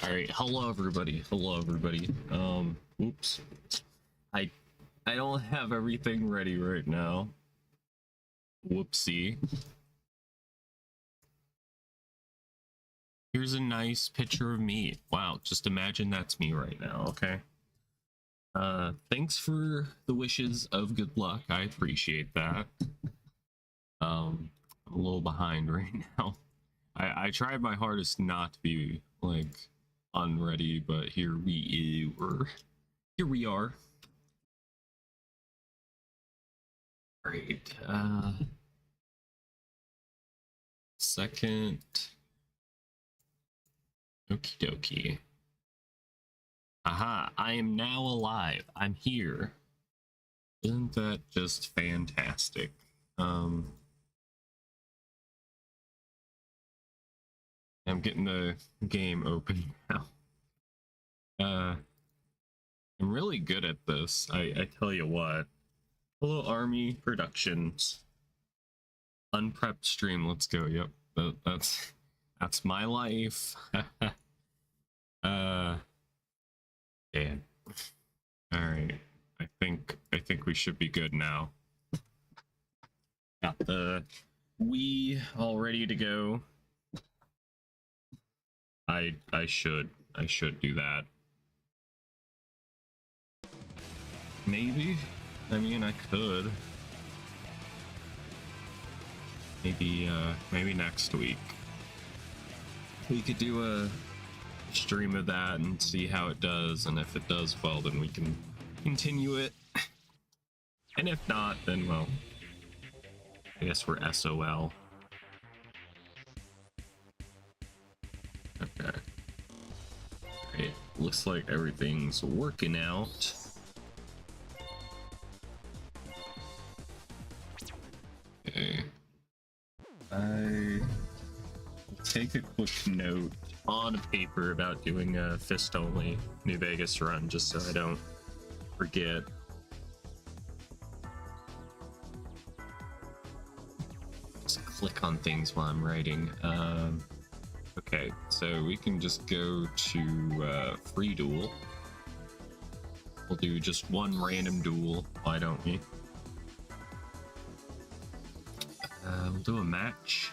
Alright, hello everybody. Hello everybody. Oops. I don't have everything ready right now. Whoopsie. Here's a nice picture of me. Wow, just imagine that's me right now, okay? Thanks for the wishes of good luck. I appreciate that. I'm a little behind right now. I tried my hardest not to be like unready, but here we are. Great. Second. Okie dokie. Aha, I am now alive. I'm here. Isn't that just fantastic? I'm getting the game open now. I'm really good at this. I tell you what. Hello, Army Productions. Unprepped stream. Let's go. Yep, that's my life. Damn. All right. I think we should be good now. Got the Wii all ready to go. I should do that. Maybe. I mean, I could. Maybe next week we could do a stream of that and see how it does, and if it does well, then we can continue it. And if not, then well, I guess we're SOL. Okay. It looks like everything's working out. Okay. I will take a quick note on a paper about doing a fist-only New Vegas run, just so I don't forget. Just click on things while I'm writing. Okay, so we can just go to free duel. We'll do just one random duel, why don't we? We'll do a match.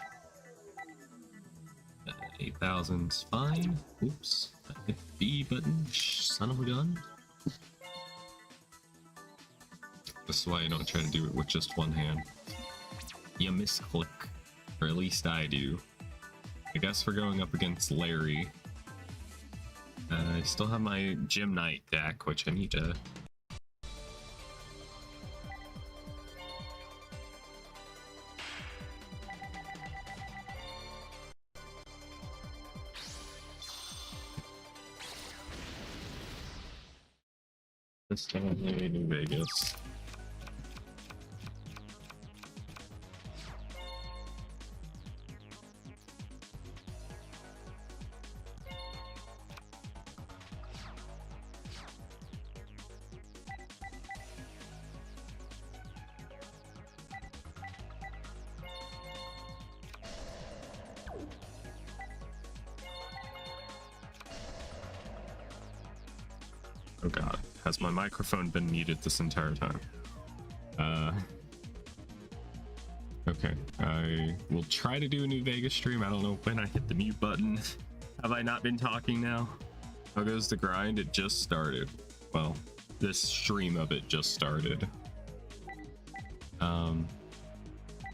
8,000's fine. Oops, I hit the B button, son of a gun. This is why you don't try to do it with just one hand. You misclick, or at least I do. I guess we're going up against Larry. I still have my Gym Night deck, which I need to... This time maybe New Vegas. Oh god, has my microphone been muted this entire time? Okay, I will try to do a New Vegas stream. I don't know when I hit the mute button. Have I not been talking now? How goes the grind? It just started. Well, this stream of it just started.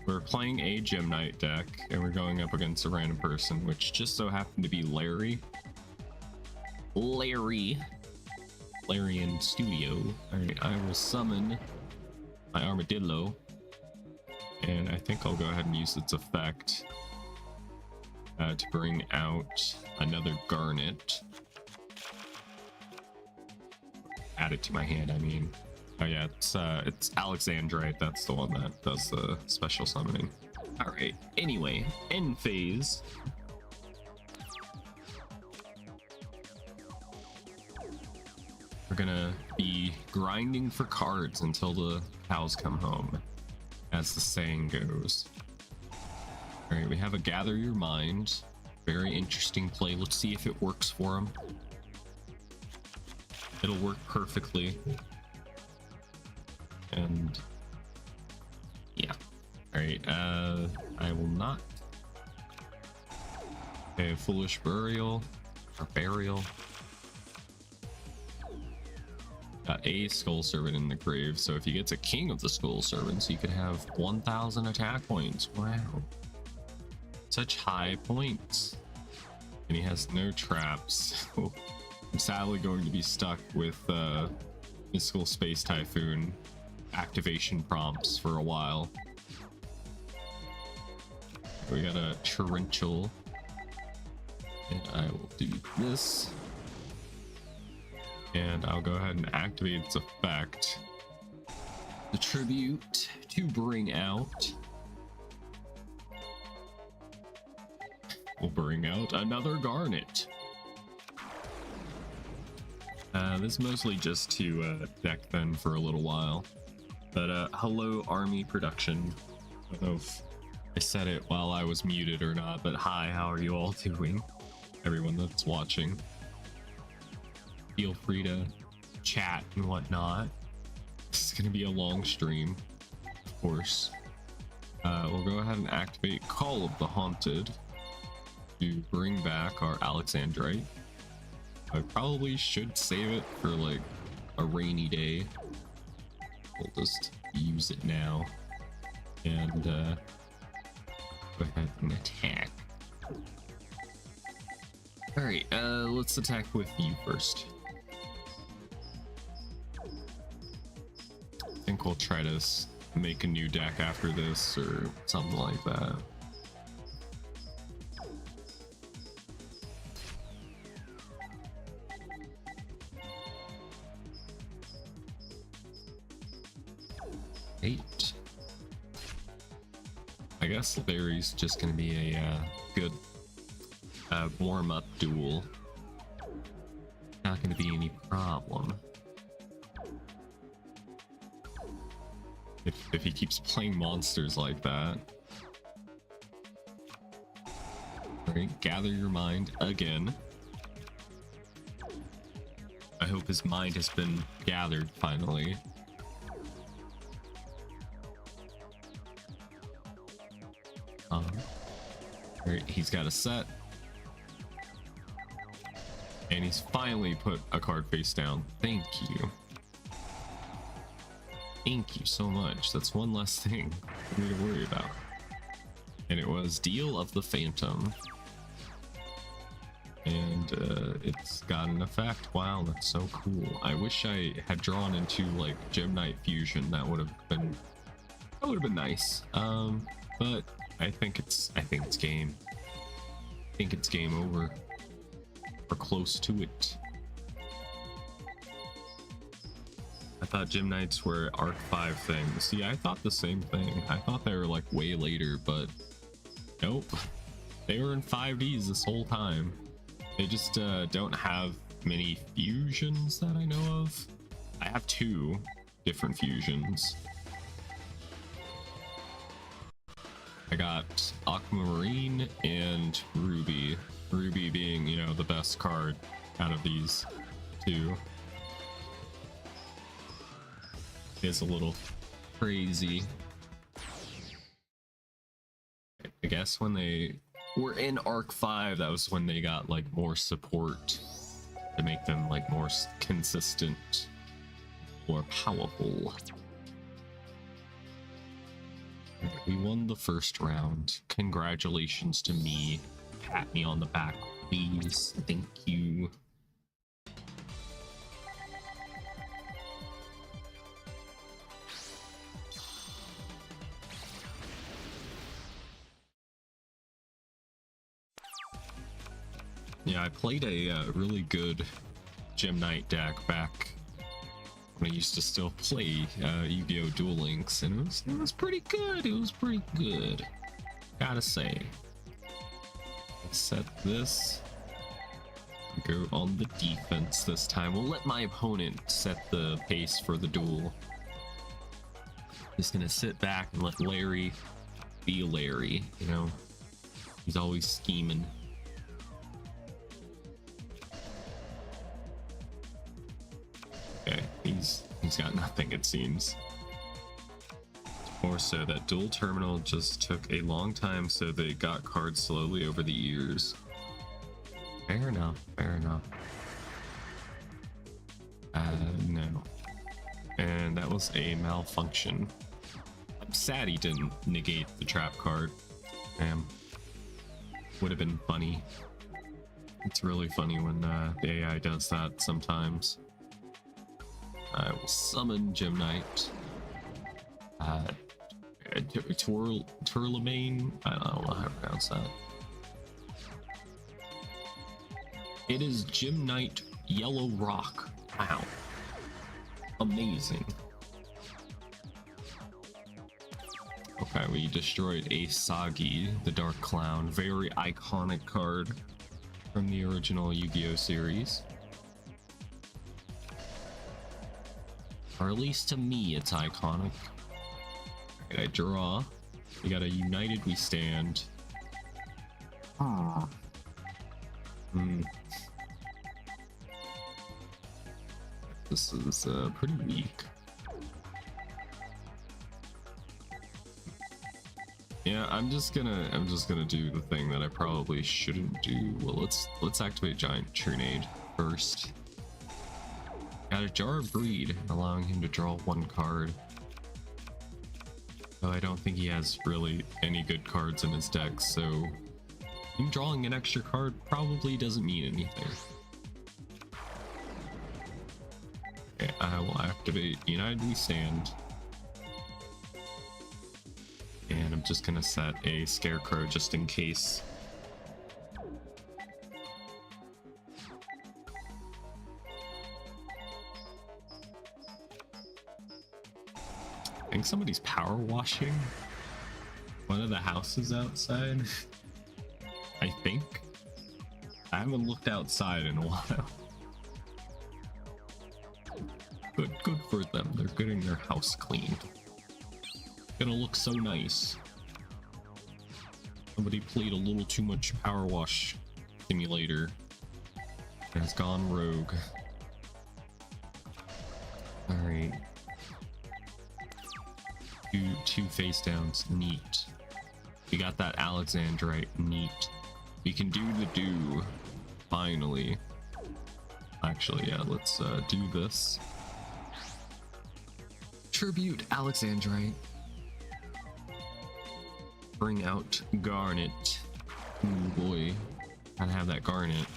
We're playing a Gym Night deck, and we're going up against a random person, which just so happened to be Larry. Larry in studio. Alright, I will summon my armadillo, and I think I'll go ahead and use its effect to bring out another garnet. Add it to my hand, I mean. Oh yeah, it's Alexandrite, that's the one that does the special summoning. Alright, anyway, end phase. We're gonna be grinding for cards until the cows come home, as the saying goes. Alright, we have a Gather Your Mind. Very interesting play. Let's see if it works for him. It'll work perfectly. And yeah. Alright, I will not. Okay, Foolish Burial. Or Burial. Got a Skull Servant in the grave, so if he gets a King of the Skull Servants, he could have 1,000 attack points. Wow. Such high points. And he has no traps. So I'm sadly going to be stuck with Mystical Space Typhoon activation prompts for a while. We got a Torrential. And I will do this. And I'll go ahead and activate its effect. The Tribute to bring out. We'll bring out another Garnet. This is mostly just to deck them for a little while. But hello Army Production. I don't know if I said it while I was muted or not, but hi, how are you all doing? Everyone that's watching. Feel free to chat and whatnot. This is gonna be a long stream, of course. We'll go ahead and activate Call of the Haunted to bring back our Alexandrite. I probably should save it for like a rainy day. We'll just use it now and go ahead and attack. All right, let's attack with you first. I think we'll try to make a new deck after this or something like that. Eight. I guess Larry's just gonna be a good warm-up duel. Not gonna be any problem. If he keeps playing monsters like that. Alright, gather your mind again. I hope his mind has been gathered finally. Alright, he's got a set. And he's finally put a card face down. Thank you. Thank you so much. That's one less thing for me to worry about. And it was Deal of the Phantom. And it's got an effect. Wow, that's so cool. I wish I had drawn into like Gem Knight Fusion. That would have been nice. But I think it's game. I think it's game over. Or close to it. I thought Gem Knights were Arc 5 things. See, I thought the same thing. I thought they were like way later, but nope. They were in 5D's this whole time. They just don't have many fusions that I know of. I have 2 different fusions. I got Aquamarine and Ruby. Ruby being, you know, the best card out of these 2. It's a little crazy. I guess when they were in Arc 5, that was when they got like more support to make them like more consistent, more powerful. We won the first round. Congratulations to me. Pat me on the back, please. Thank you. Yeah, I played a really good Gem Knight deck back when I used to still play Yu-Gi-Oh! Duel Links, and it was pretty good. It was pretty good, gotta say. Let's set this. Go on the defense this time. We'll let my opponent set the pace for the duel. Just gonna sit back and let Larry be Larry, you know? He's always scheming. game's got nothing, it seems. More so that Duel Terminal just took a long time, so they got cards slowly over the years. Fair enough, fair enough. No. And that was a malfunction. I'm sad he didn't negate the trap card. Damn. Would have been funny. It's really funny when the AI does that sometimes. I will summon Gem Knight. Turlemane? I don't know how to pronounce that. It is Gem Knight Yellow Rock. Wow. Amazing. Okay, we destroyed a Sagi, the Dark Clown. Very iconic card from the original Yu-Gi-Oh series. Or at least to me, it's iconic. I draw. We got a United We Stand. This is pretty weak. Yeah, I'm just gonna do the thing that I probably shouldn't do. Well, let's activate Giant Trinade first. Got a Jar of Greed, allowing him to draw one card. Though I don't think he has really any good cards in his deck, so him drawing an extra card probably doesn't mean anything. Okay, I will activate United We Stand. And I'm just gonna set a Scarecrow just in case. I think somebody's power washing one of the houses outside. I think. I haven't looked outside in a while. Good for them. They're getting their house cleaned. Gonna look so nice. Somebody played a little too much Power Wash Simulator and has gone rogue. Alright. Two face downs. Neat. We got that Alexandrite. Neat. We can do the do. Finally. Actually, yeah, let's do this. Tribute Alexandrite. Bring out Garnet. Ooh boy, gotta have that Garnet.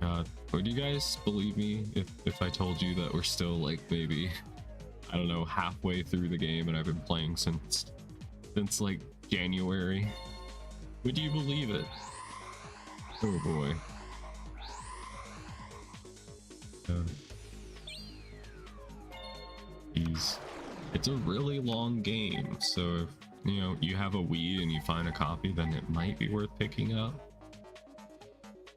God, would you guys believe me if I told you that we're still like maybe, I don't know, halfway through the game and I've been playing since like January? Would you believe it? Oh boy. Jeez. It's a really long game, so if you know you have a Wii and you find a copy, then it might be worth picking up.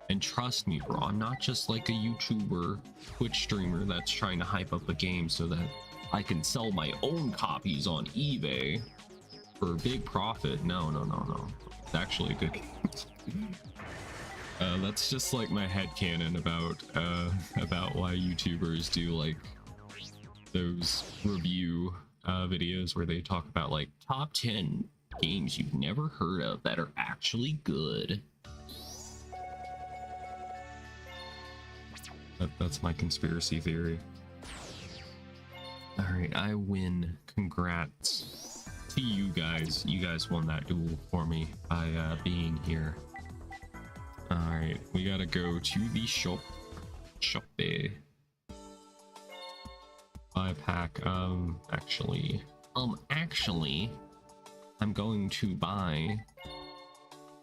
And trust me, bro, I'm not just like a YouTuber, Twitch streamer that's trying to hype up a game so that I can sell my own copies on eBay for a big profit. No. It's actually a good game. That's just like my headcanon about why YouTubers do like those review videos where they talk about like top 10 games you've never heard of that are actually good. That's my conspiracy theory. All right, I win. Congrats to you guys. You guys won that duel for me by being here. All right, we gotta go to the shop. Buy a pack. Actually, I'm going to buy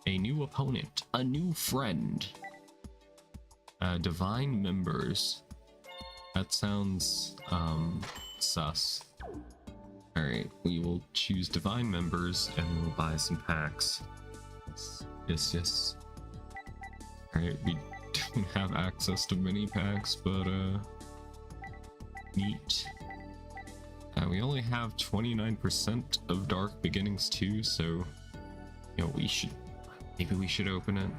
a new opponent, a new friend. Divine members. That sounds sus. All right, we will choose divine members and we'll buy some packs. Yes. All right, we don't have access to mini packs, but neat. We only have 29% of Dark Beginnings too, so you know maybe we should open it.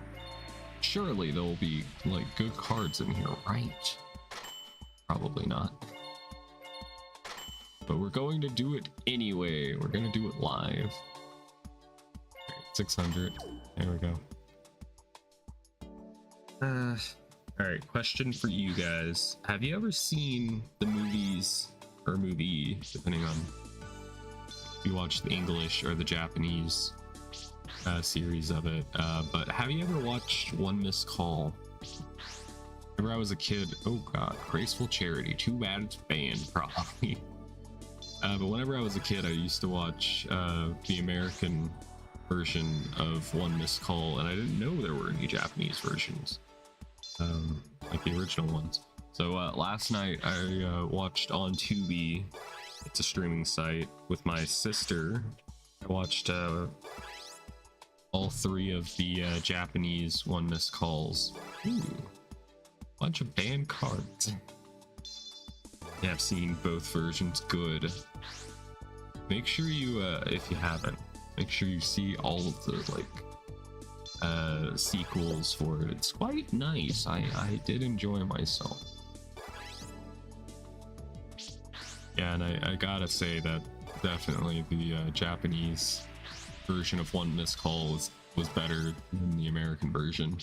Surely there will be like good cards in here, right? Probably not. But we're going to do it anyway. We're going to do it live. 600. There we go. Alright, question for you guys. Have you ever seen the movies, or movie, depending on if you watch the English or the Japanese series of it, but have you ever watched One Missed Call? Whenever I was a kid, oh god, Graceful Charity, too bad it's banned, probably. But whenever I was a kid, I used to watch the American version of One Missed Call, and I didn't know there were any Japanese versions, like the original ones. So last night I watched on Tubi, it's a streaming site, with my sister. I watched all 3 of the Japanese One Missed Calls. Ooh, bunch of banned cards. Yeah, I've seen both versions. Good. Make sure you, if you haven't, make sure you see all of the sequels for it. It's quite nice. I did enjoy myself. Yeah, and I gotta say that definitely the Japanese version of One Missed Call was better than the American version.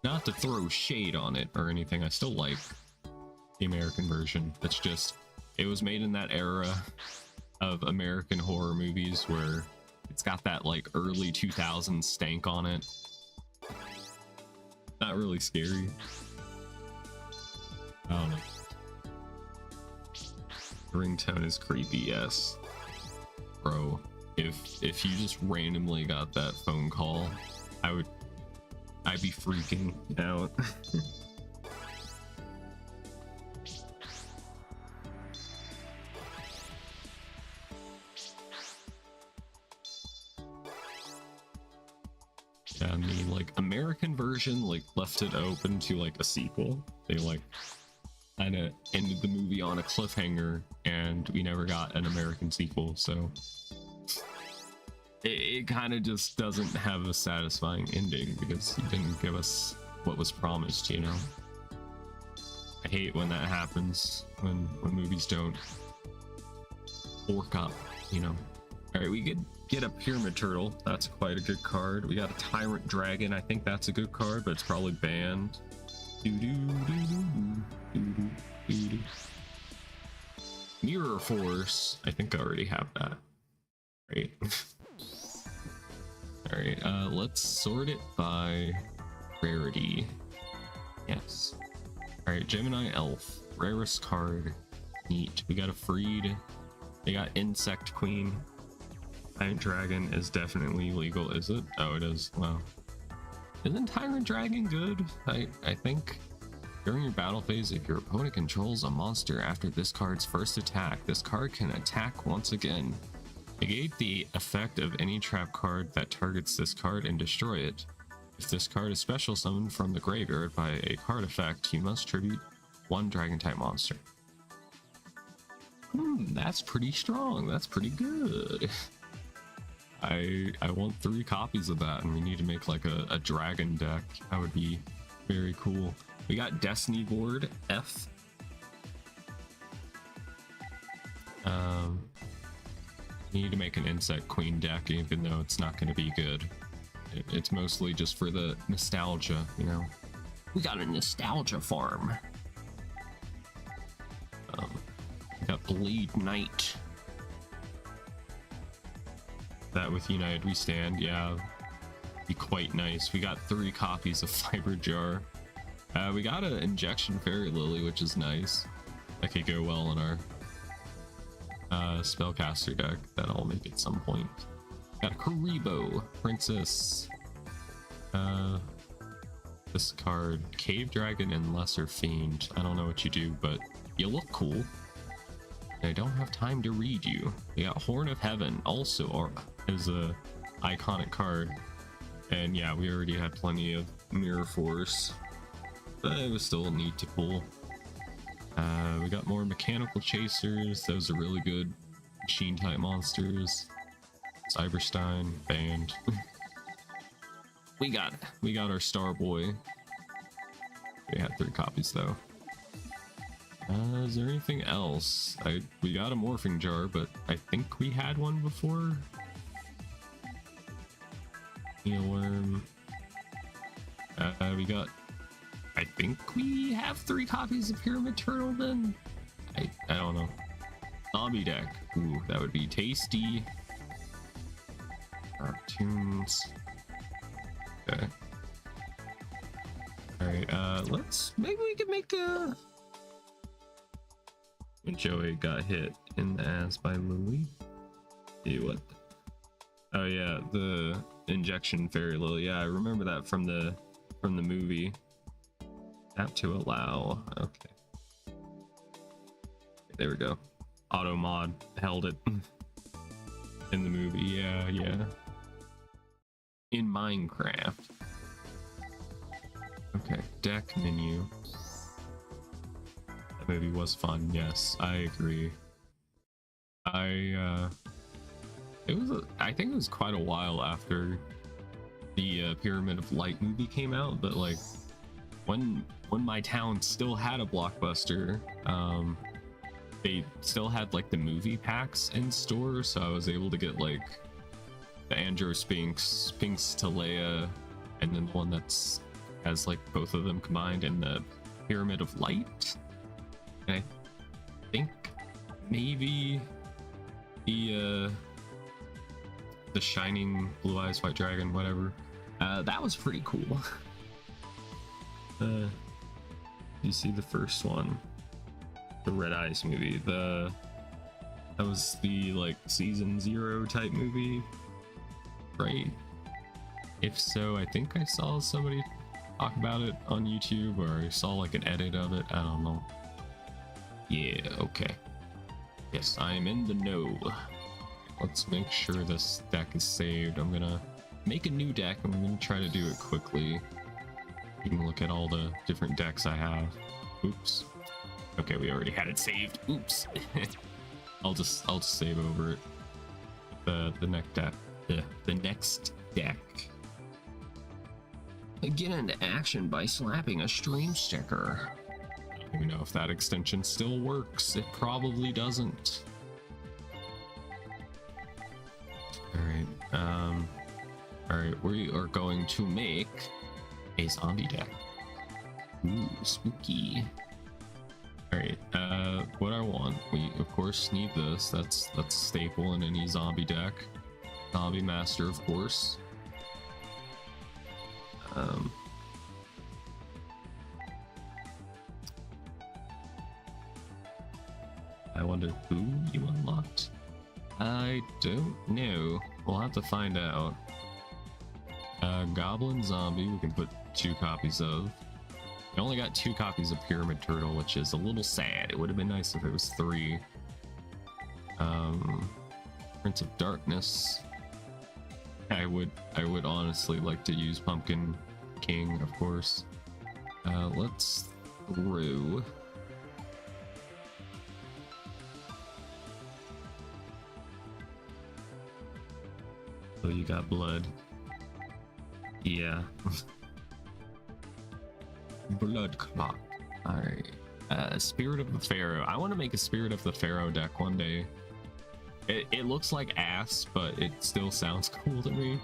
Not to throw shade on it or anything, I still like the American version. It's just, it was made in that era of American horror movies where it's got that like early 2000s stank on it. Not really scary. I don't know. The ringtone is creepy, yes. Bro, if you just randomly got that phone call, I'd be freaking out. Yeah, I mean, like, American version, like, left it open to, like, a sequel. They, like, kind of ended the movie on a cliffhanger, and we never got an American sequel, so it kind of just doesn't have a satisfying ending, because you didn't give us what was promised, you know? I hate when that happens, when movies don't fork up, you know? Alright, we could get a Pyramid Turtle. That's quite a good card. We got a Tyrant Dragon. I think that's a good card, but it's probably banned. Mirror Force. I think I already have that. Right. Alright, let's sort it by rarity. Yes. Alright, Gemini Elf. Rarest card. Neat. We got a Freed. We got Insect Queen. Tyrant Dragon is definitely legal, is it? Oh, it is. Wow. Isn't Tyrant Dragon good? I think during your battle phase, if your opponent controls a monster after this card's first attack, this card can attack once again. Negate the effect of any trap card that targets this card and destroy it. If this card is special summoned from the graveyard by a card effect, you must tribute 1 dragon type monster. That's pretty strong. That's pretty good. I want 3 copies of that, and we need to make like a dragon deck. That would be very cool. We got Destiny Ward F. We need to make an Insect Queen deck, even though it's not going to be good. It's mostly just for the nostalgia, you know. We got a nostalgia farm. We got Blade Knight. That with United We Stand, yeah, be quite nice. We got 3 copies of Fiber Jar. We got an Injection Fairy Lily, which is nice. That could go well in our spellcaster deck that I'll make at some point. Got a Karibo Princess. This card, Cave Dragon and Lesser Fiend. I don't know what you do, but you look cool. I don't have time to read you. We got Horn of Heaven, also is a iconic card. And yeah, we already had plenty of Mirror Force, but it was still neat to pull. We got more Mechanical Chasers. Those are really good machine type monsters. Cyberstein, banned. we got our star boy. We had 3 copies though. Is there anything else? We got a morphing jar, but I think we had one before. Mealworm. We got. I think we have 3 copies of Pyramid Turtle then. I don't know. Zombie deck. Ooh, that would be tasty. Cartoons. Okay. Alright, maybe we could make a... When Joey got hit in the ass by Lily. See what? Oh yeah, the injection fairy lily. Yeah, I remember that from the movie. Tap to allow. Okay. There we go. Auto mod held it in the movie. Yeah, yeah. In Minecraft. Okay, deck menu. That movie was fun. Yes, I agree. I think it was quite a while after the Pyramid of Light movie came out, but like when my town still had a Blockbuster, they still had like the movie packs in store, so I was able to get like the Androsphinx, Sphinx to Leia, and then the one that's has like both of them combined in the Pyramid of Light. And I think maybe the Shining Blue Eyes White Dragon, whatever. That was pretty cool. You see the first one, the Red Eyes movie. That was the like season 0 type movie, right? If so, I think I saw somebody talk about it on YouTube, or I saw like an edit of it. I don't know. Yeah, okay. Yes, I am in the know. Let's make sure this deck is saved. I'm gonna make a new deck and I'm gonna try to do it quickly. You can look at all the different decks I have. Oops. Okay, we already had it saved. Oops. I'll just save over it. The next deck. The next deck. Get into action by slapping a stream sticker. I don't even know if that extension still works. It probably doesn't. Alright, we are going to make a zombie deck. Ooh, spooky. Alright, what I want, we of course need this. That's a staple in any zombie deck. Zombie Master, of course. I wonder who you unlocked? I don't know. We'll have to find out. Goblin Zombie, we can put 2 copies of. We only got 2 copies of Pyramid Turtle, which is a little sad. It would have been nice if it was 3. Prince of Darkness. I would honestly like to use Pumpkin King, of course. Let's throw. Oh, you got blood. Yeah. Blood clot. Alright. Spirit of the Pharaoh. I want to make a Spirit of the Pharaoh deck one day. It looks like ass, but it still sounds cool to me.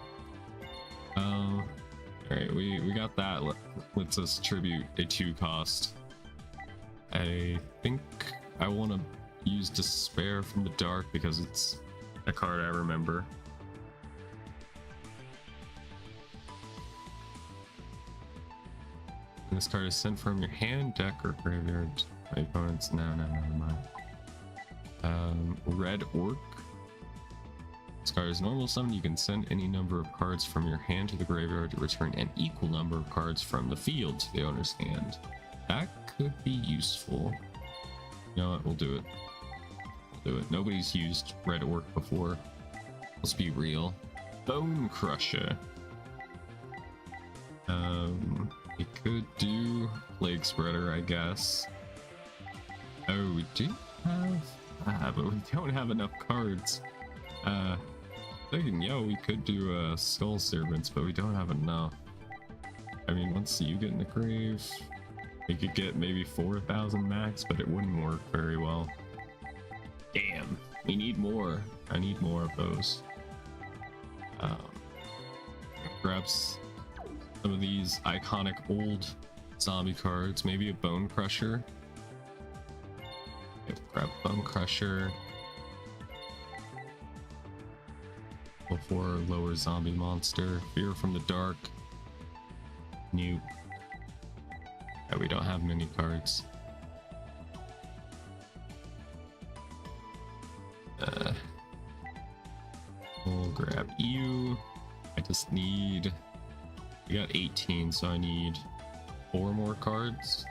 Alright, we got that. Lets us tribute a 2 cost. I think I want to use Despair from the Dark because it's a card I remember. This card is sent from your hand, deck, or graveyard. My opponent's no, never mind. Red Orc. This card is normal summon. You can send any number of cards from your hand to the graveyard to return an equal number of cards from the field to the owner's hand. That could be useful. You know what? We'll do it. We'll do it. Nobody's used Red Orc before. Let's be real. Bone Crusher. We could do Plague Spreader, I guess. Oh, we do have... but we don't have enough cards. Thinking, yo, we could do Skull Servants, but we don't have enough. I mean, once you get in the grave, we could get maybe 4,000 max, but it wouldn't work very well. Damn, we need more. I need more of those. Perhaps some of these iconic old zombie cards, maybe a Bone Crusher. Yep, grab Bone Crusher. Before lower zombie monster. Fear from the dark. New. Yeah, we don't have many cards. We'll grab you. I just need. We got 18, so I need 4 more cards.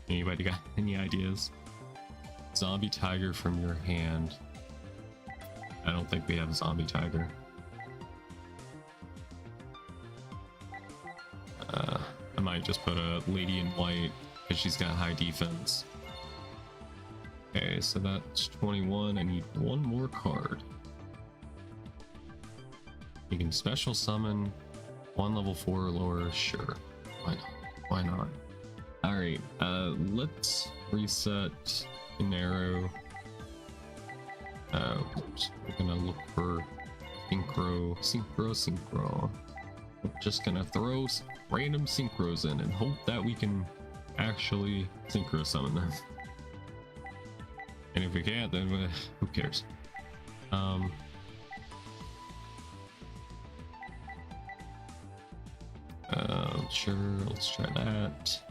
Anybody got any ideas? Zombie Tiger from your hand. I don't think we have a Zombie Tiger. I might just put a Lady in White because she's got high defense. Okay, so that's 21. I need 1 more card. You can special summon 1 level 4 or lower. Sure. Why not? Why not? Alright, let's reset an arrow. Oops. We're gonna look for synchro. We're just gonna throw random synchros in and hope that we can actually synchro summon them. And if we can't, then who cares? Sure, let's try that.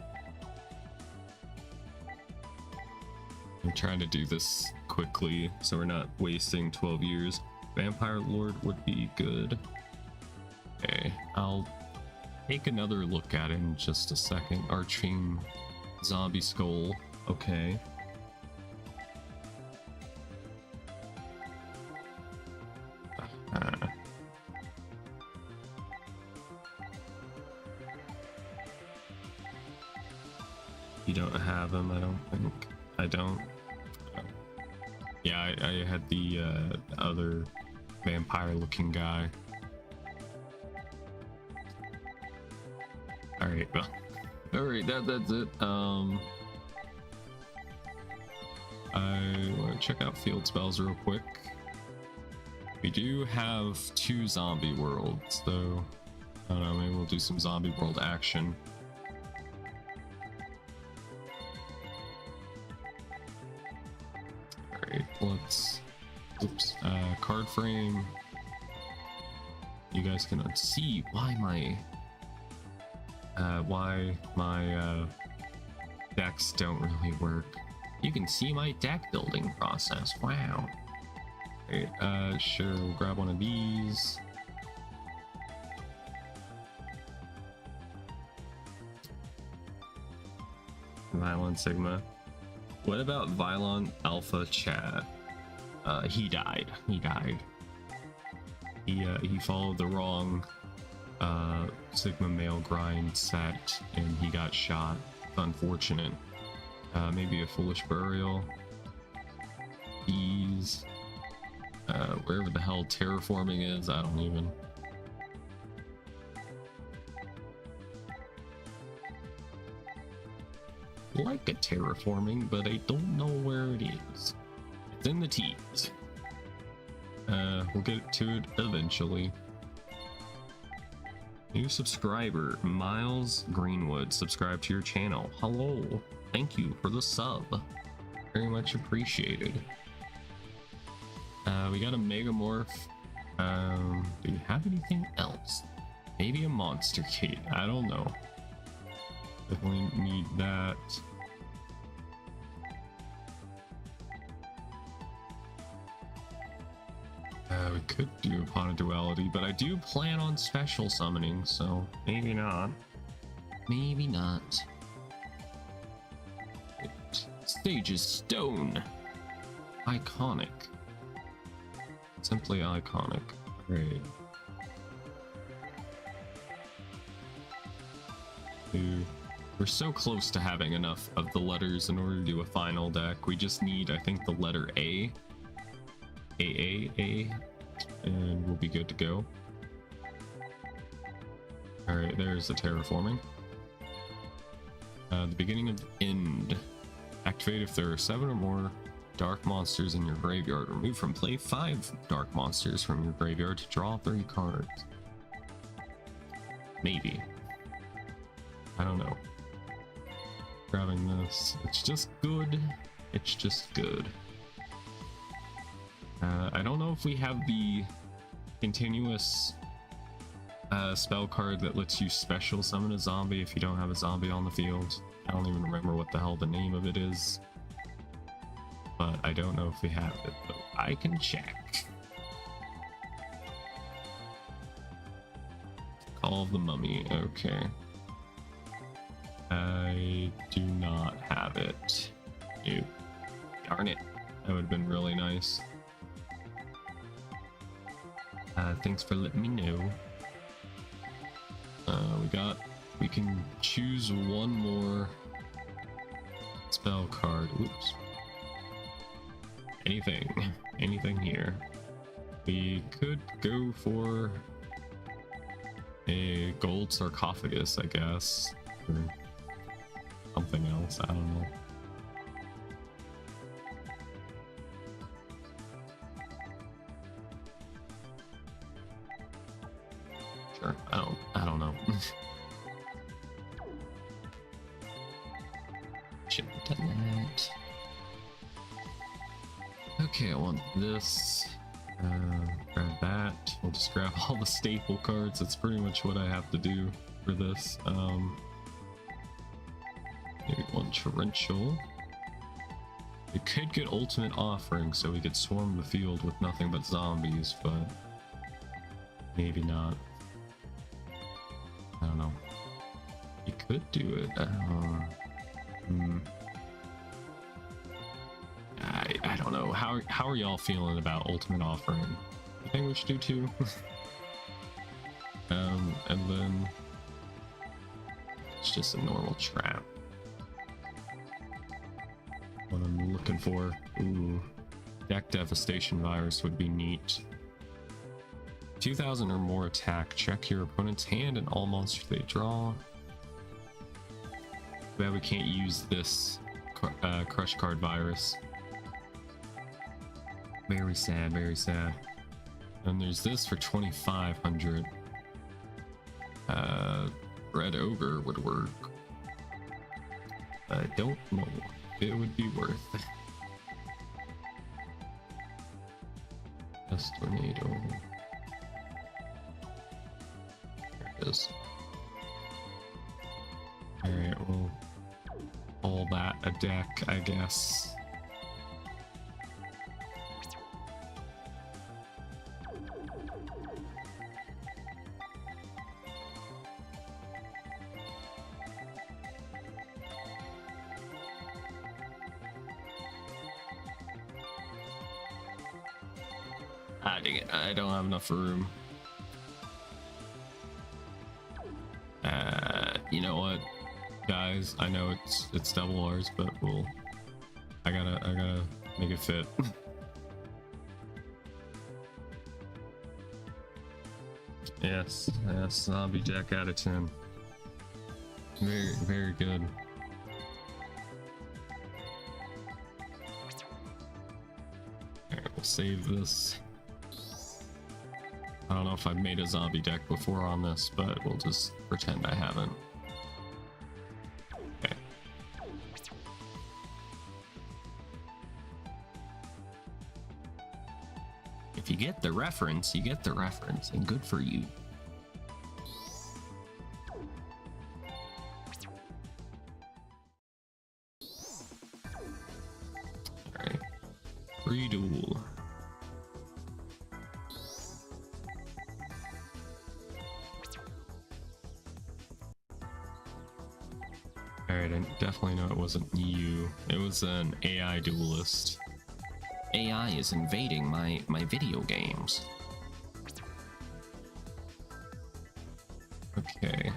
I'm trying to do this quickly so we're not wasting 12 years. Vampire Lord would be good. Okay, I'll take another look at it in just a second. Arching Zombie Skull. Okay. You don't have him, I don't think. I don't. Yeah, I had the other vampire looking guy. Alright, well. Alright, that's it. I want to check out field spells real quick. We do have 2 zombie worlds, though. I don't know, maybe we'll do some zombie world action. Let's card frame. You guys can see why my decks don't really work. You can see my deck building process. Wow. Okay, sure, we'll grab one of these. Violent Sigma. What about Violent Alpha Chat? He died. He followed the wrong Sigma male grind set and he got shot. Unfortunate. Maybe a Foolish Burial. These. Wherever the hell terraforming is, I don't even. Like a terraforming, but I don't know where it is. It's in the T's. We'll get to it eventually. New subscriber, Miles Greenwood, subscribe to your channel. Hello, thank you for the sub. Very much appreciated. We got a Megamorph. Do you have anything else? Maybe a Monster Key, I don't know. Definitely need that. We could do Upon a Duality, but I do plan on special summoning, so maybe not. Maybe not. Stage is stone. Iconic. Simply iconic. Great. We're so close to having enough of the letters in order to do a final deck. We just need, I think, the letter A. A, and we'll be good to go. Alright, there's the terraforming. The beginning of end. Activate if there are 7 or more dark monsters in your graveyard. Remove from play 5 dark monsters from your graveyard to draw 3 cards. Maybe. I don't know. Grabbing this. It's just good. It's just good. I don't know if we have the continuous spell card that lets you special summon a zombie if you don't have a zombie on the field. I don't even remember what the hell the name of it is. But I don't know if we have it, but I can check. Call of the Mummy, okay. I do not have it. Nope. Darn it. That would have been really nice. Thanks for letting me know. We can choose one more spell card. Oops. Anything here. We could go for a gold sarcophagus, I guess, or something else. I don't know. Sure. I don't know. Shouldn't have done that. Okay, I want this. Grab that. We'll just grab all the staple cards. That's pretty much what I have to do for this. Maybe one torrential. We could get ultimate offering, so we could swarm the field with nothing but zombies, but maybe not. I don't know. You could do it. I don't know. How are y'all feeling about ultimate offering? You think we should do 2? And then it's just a normal trap. What I'm looking for. Ooh, deck devastation virus would be neat. 2,000 or more attack. Check your opponent's hand and all monsters they draw. But we can't use this crush card virus. Very sad, very sad. And there's this for 2,500. Red Ogre would work. I don't know if it would be worth. Dust Tornado. There it is. Alright, well, all that a deck, I guess. Dang it, I don't have enough room. You know what, guys? I know it's double ours, but I gotta make it fit. Yes, zombie deck out of 10. Very, very good. Alright, we'll save this. I don't know if I've made a zombie deck before on this, but we'll just pretend I haven't. Okay. If you get the reference, you get the reference, and good for you. Alright. Free Duel. Alright, I definitely know it wasn't you. It was an AI duelist. AI is invading my video games. Okay.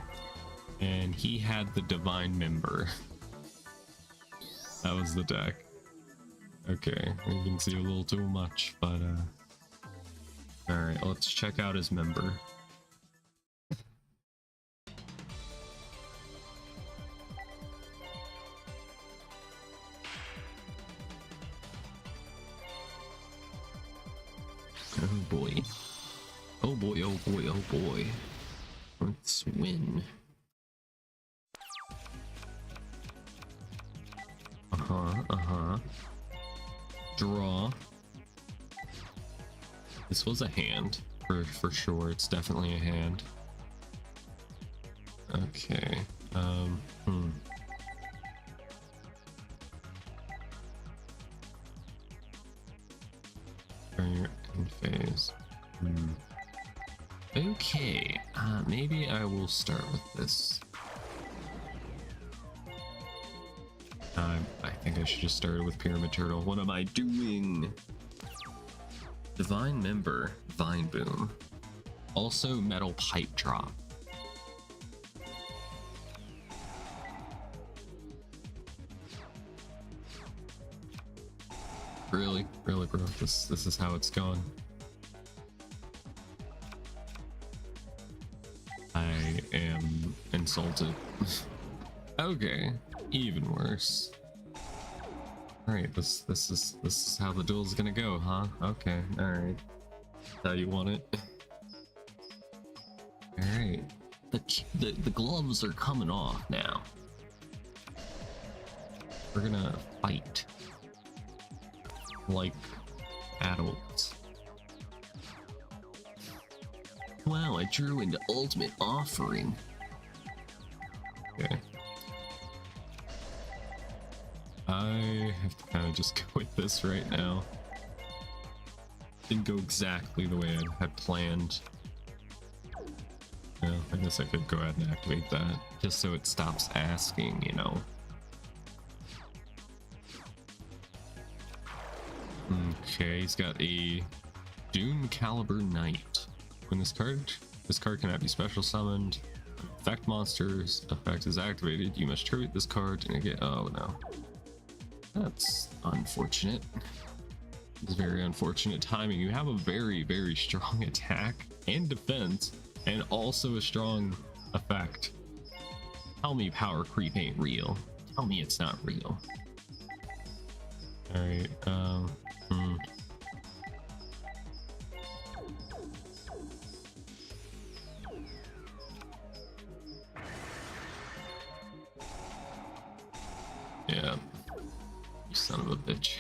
And he had the Divine Member. That was the deck. Okay, you can see a little too much, but alright, let's check out his member. Oh boy. Oh boy, oh boy, oh boy. Let's win. Draw. This was a hand, for sure. It's definitely a hand. Okay. Turn in phase. Okay. Maybe I will start with this. I think I should just start with Pyramid Turtle. What am I doing? Divine Member, Vine Boom. Also Metal Pipe Drop. Really, bro? This is how it's going. I am insulted. Okay, even worse. All right, this is how the duel's gonna go, huh? Okay, all right. How you want it? All right. The gloves are coming off now. We're gonna fight like adults. Wow, I drew into Ultimate Offering. Okay. I have to kind of just go with this right now. Didn't go exactly the way I had planned. Yeah, I guess I could go ahead and activate that, just so it stops asking, you know. Okay, he's got a Doom Caliber Knight. When this card cannot be special summoned. Effect monsters effect is activated. You must tribute this card and get. Oh no, that's unfortunate. It's very unfortunate timing. You have a very strong attack and defense, and also a strong effect. Tell me power creep ain't real. Tell me it's not real. All right. Yeah, you son of a bitch.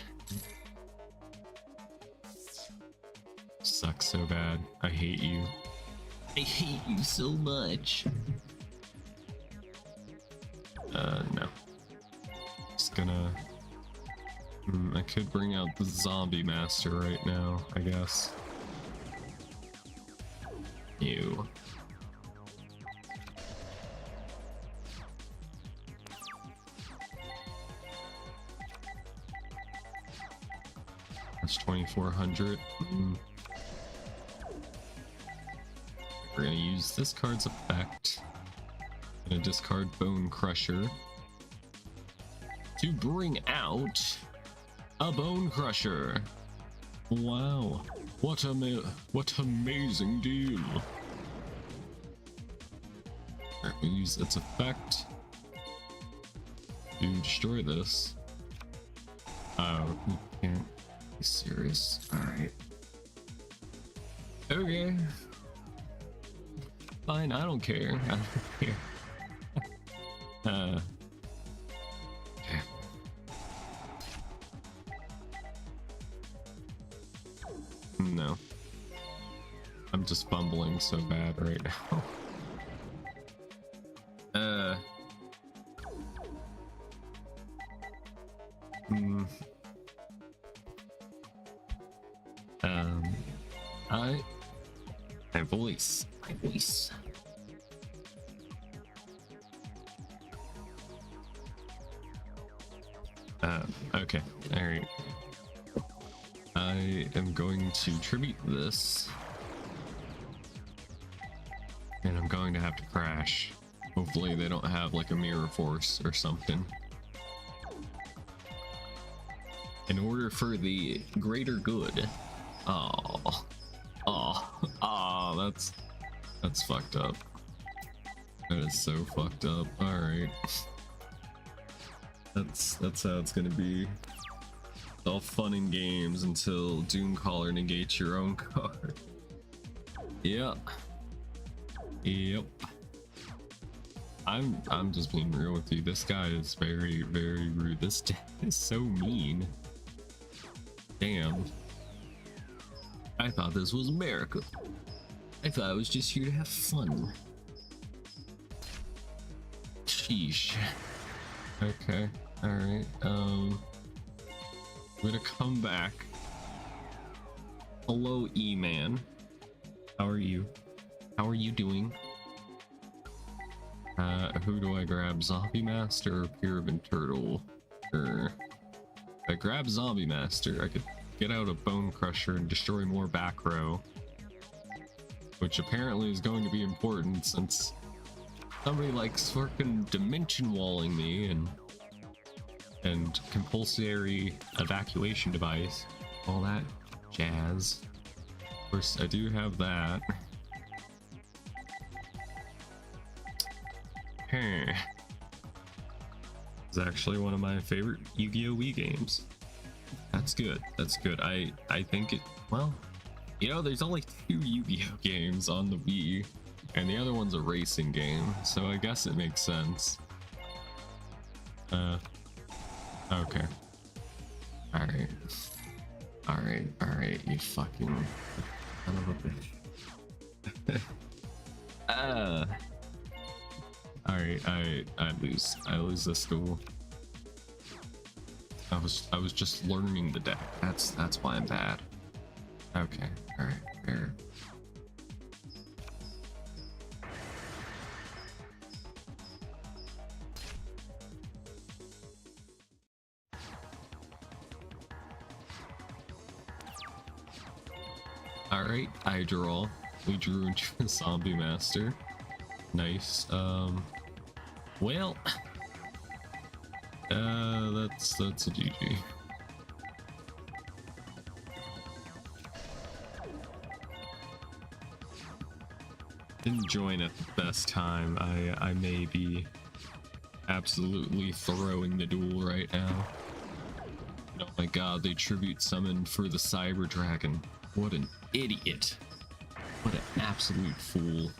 Sucks so bad. I hate you. I hate you so much. No. Just gonna... I could bring out the Zombie Master right now, I guess. Ew. That's 2400. We're gonna use this card's effect. Gonna discard Bone Crusher to bring out a Bone Crusher. Wow, what amazing deal! Alright, we'll use its effect to destroy this. Oh, you can't be serious. Alright. Okay. Fine, I don't care. I don't care. Okay. No. I'm just fumbling so bad right now. My voice. Okay, alright. I am going to tribute this. And I'm going to have to crash. Hopefully they don't have like a mirror force or something. In order for the greater good. That's fucked up. That is so fucked up. Alright. That's how it's gonna be. all fun and games until Doomcaller negates your own card. Yep. Yep. I'm just being real with you. This guy is very, very rude. This deck is so mean. Damn. I thought this was America. I thought I was just here to have fun. Sheesh. Okay. Alright. I'm gonna come back. Hello, E-Man. How are you? How are you doing? Who do I grab? Zombie Master or Pyramid Turtle? If I grab Zombie Master, I could get out a Bone Crusher and destroy more back row. Which apparently is going to be important since somebody likes fucking dimension walling me and compulsory evacuation device. All that jazz. Of course, I do have that. It's actually one of my favorite Yu-Gi-Oh! Wii games. That's good. That's good. I think it, well, you know, there's only 2 Yu-Gi-Oh! Games on the Wii, and the other one's a racing game, so I guess it makes sense. Okay. Alright. Alright, you fucking son of a bitch. Alright, I lose this duel. I was just learning the deck. That's why I'm bad. Okay, alright, fair. Alright, I draw. We drew into a Zombie Master. Nice. Well, that's a GG. Didn't join at the best time. I may be absolutely throwing the duel right now. Oh my god, they tribute summoned for the Cyber Dragon. What an idiot. What an absolute fool.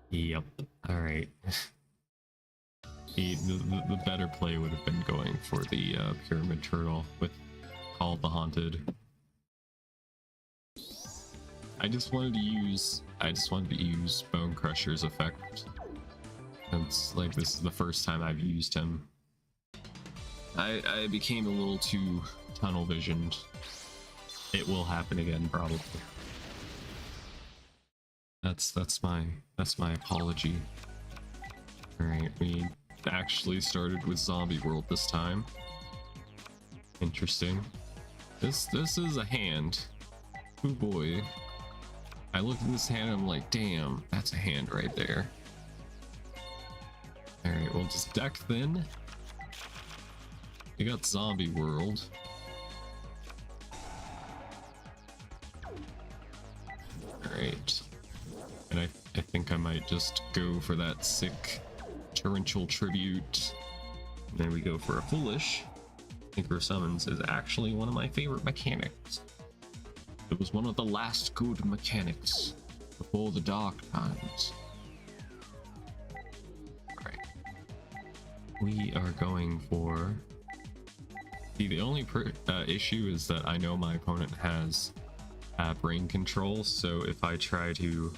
Yep. Alright. The better play would have been going for the Pyramid Turtle with Call of the Haunted. I just wanted to use Bone Crusher's effect. Since like this is the first time I've used him. I became a little too tunnel visioned. It will happen again probably. That's my apology. Alright, we actually started with Zombie World this time. Interesting. This is a hand. Oh boy. I look at this hand and I'm like, damn, that's a hand right there. Alright, we'll just deck thin. We got Zombie World. Alright. And I think I might just go for that sick torrential tribute. And then we go for a foolish. Synchro Summons is actually one of my favorite mechanics. It was one of the last good mechanics before the dark times. Alright. We are going for... See, the only issue is that I know my opponent has brain control, so if I try to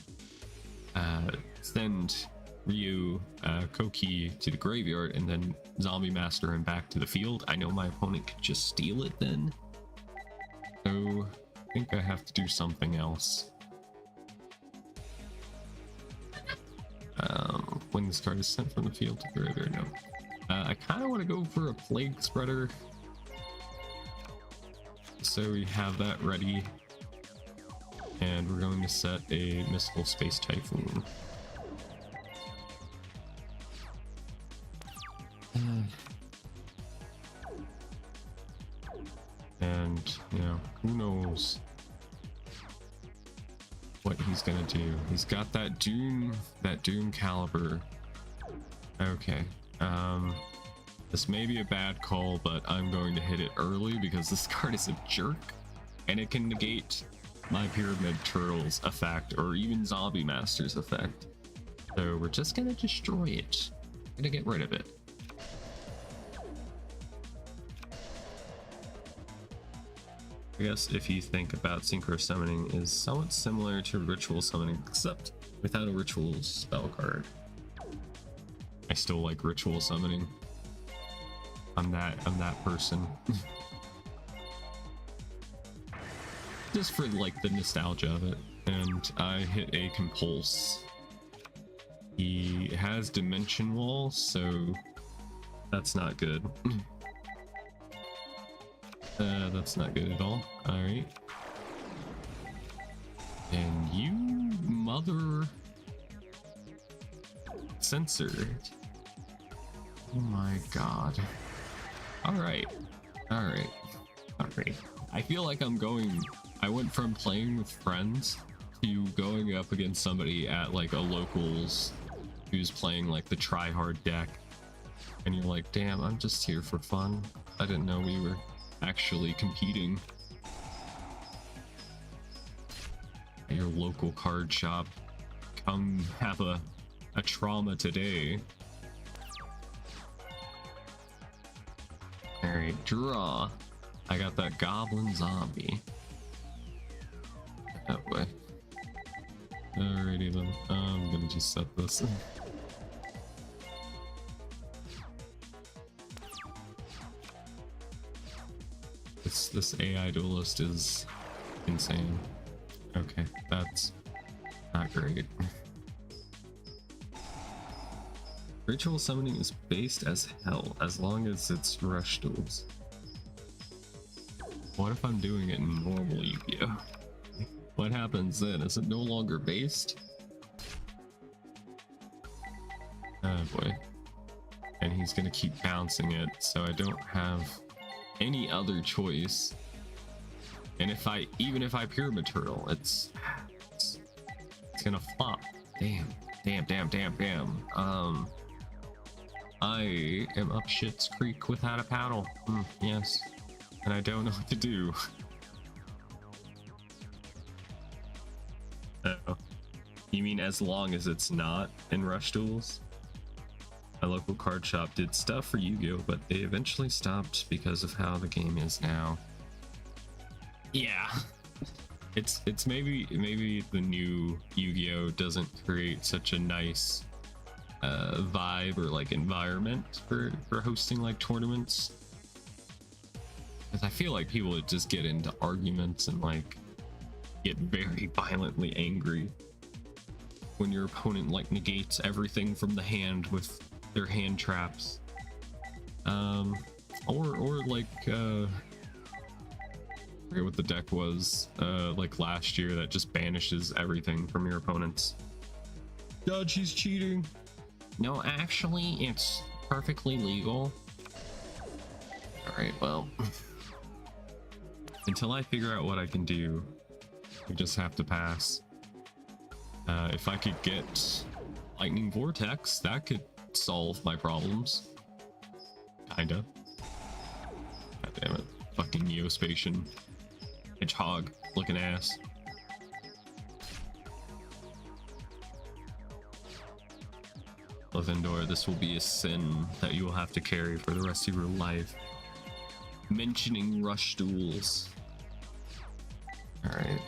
send Ryu Koki to the graveyard and then Zombie Master him back to the field, I know my opponent could just steal it then. So I think I have to do something else. When this card is sent from the field to the graveyard, no. I kind of want to go for a Plague Spreader. So we have that ready. And we're going to set a Mystical Space Typhoon. And, you know, who knows what he's gonna do. He's got that Doom caliber. Okay. This may be a bad call, but I'm going to hit it early because this card is a jerk and it can negate my Pyramid Turtles effect or even Zombie Master's effect. So we're just gonna destroy it. Gonna get rid of it. I guess if you think about Synchro Summoning is somewhat similar to Ritual Summoning, except without a Ritual spell card. I still like Ritual Summoning. I'm that person. Just for like the nostalgia of it. And I hit a Compulse. He has Dimension Wall, so that's not good. That's not good at all. Alright. And you mother censored. Oh my god. Alright. Alright. Alright. I feel like I went from playing with friends to going up against somebody at like a locals who's playing like the try-hard deck. And you're like, damn, I'm just here for fun. I didn't know we were actually competing at your local card shop. Come have a trauma today. Alright, draw. I got that Goblin Zombie. That way. Alrighty then. I'm gonna just set this. This AI duelist is insane. Okay, that's not great. Ritual Summoning is based as hell as long as it's rush duels. What if I'm doing it in normal Yugioh? What happens then? Is it no longer based? Oh boy. And he's gonna keep bouncing it, so I don't have any other choice. And even if I Pyramid Turtle, it's gonna flop. Damn. I am up shit's creek without a paddle. Yes. And I don't know what to do. Oh. You mean as long as it's not in rush duels? My local card shop did stuff for Yu-Gi-Oh, but they eventually stopped because of how the game is now. Yeah. It's maybe the new Yu-Gi-Oh doesn't create such a nice vibe or like environment for hosting like tournaments. Because I feel like people would just get into arguments and like get very violently angry when your opponent like negates everything from the hand with their hand traps. Or like I forget what the deck was like last year that just banishes everything from your opponents. God, she's cheating. No, actually, it's perfectly legal. Alright, well. Until I figure out what I can do, we just have to pass. If I could get Lightning Vortex, that could solve my problems. Kinda. God damn it. Fucking Neospatian. Hedgehog looking ass. Lavendor, this will be a sin that you will have to carry for the rest of your life. Mentioning rush duels. Alright.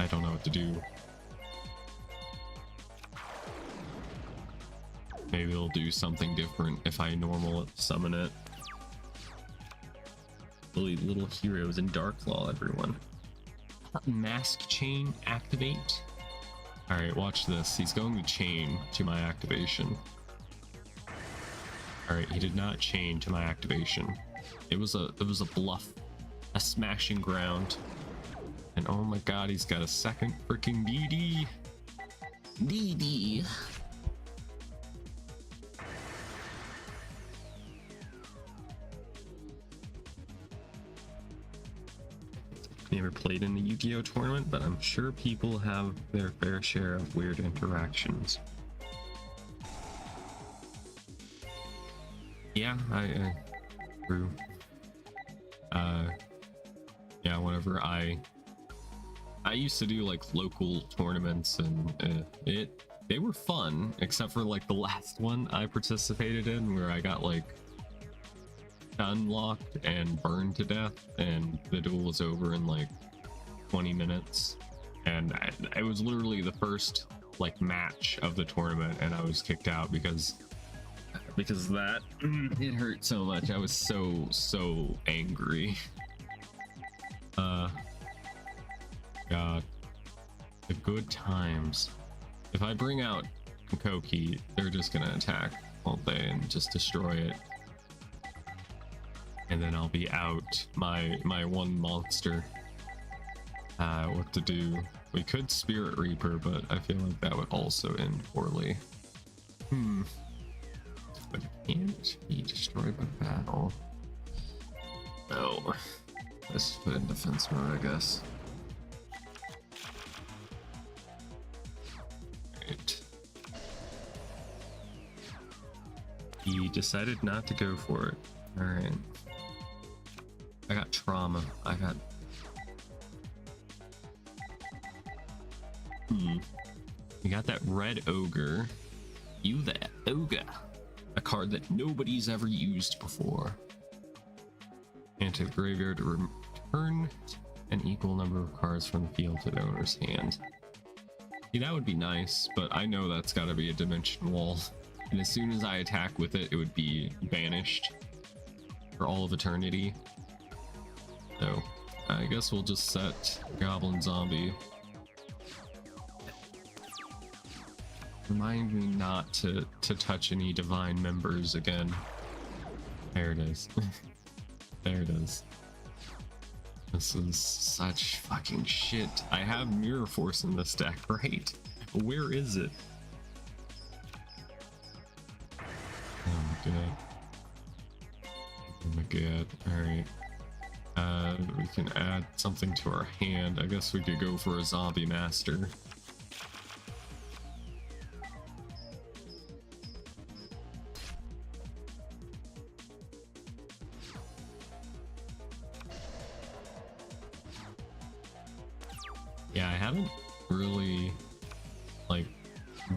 I don't know what to do. Maybe it'll do something different if I normal summon it. Little heroes in Darklaw, everyone. Mask Chain activate. Alright, watch this. He's going to chain to my activation. Alright, he did not chain to my activation. It was a bluff. A smashing ground. And oh my god, he's got a second freaking DD. DD. Never played in the Yu-Gi-Oh tournament, but I'm sure people have their fair share of weird interactions. Yeah, I true. Yeah, whenever I used to do like local tournaments, and they were fun, except for like the last one I participated in where I got like unlocked and burned to death, and the duel was over in like 20 minutes, and it was literally the first like match of the tournament, and I was kicked out because of that. It hurt so much. I was so angry. God, the good times. If I bring out Koki, they're just gonna attack all day and just destroy it, and then I'll be out my one monster. What to do? We could Spirit Reaper, but I feel like that would also end poorly. But it can't be destroyed by battle. No. Let's put it in defense mode, I guess. Right. He decided not to go for it. Alright. I got trauma. I got... We got that red ogre. You that ogre. A card that nobody's ever used before. Enter the graveyard to return an equal number of cards from the field to the owner's hand. See, that would be nice, but I know that's gotta be a dimension wall. And as soon as I attack with it, it would be banished for all of eternity. So, I guess we'll just set Goblin Zombie. Remind me not to touch any divine members again. There it is. There it is. This is such fucking shit. I have Mirror Force in this deck, right? Where is it? Oh my god. Oh my god. Alright. We can add something to our hand. I guess we could go for a Zombie Master. Yeah, I haven't really like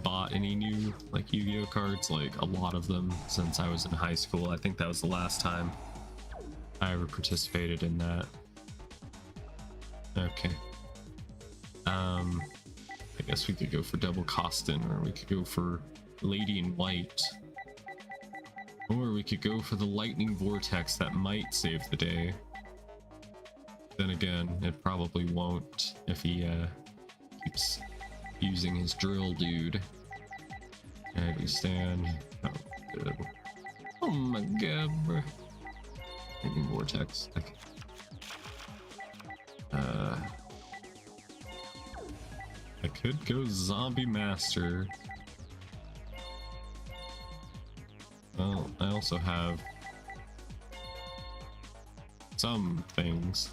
bought any new like Yu-Gi-Oh cards, like a lot of them, since I was in high school. I think that was the last time I ever participated in that. Okay. I guess we could go for Double Costin, or we could go for Lady in White, or we could go for the Lightning Vortex that might save the day. Then again, it probably won't if he keeps using his drill dude. And we stand. Oh, good. Oh my god, bro. Maybe Vortex. Okay. I could go Zombie Master. Well, I also have some things.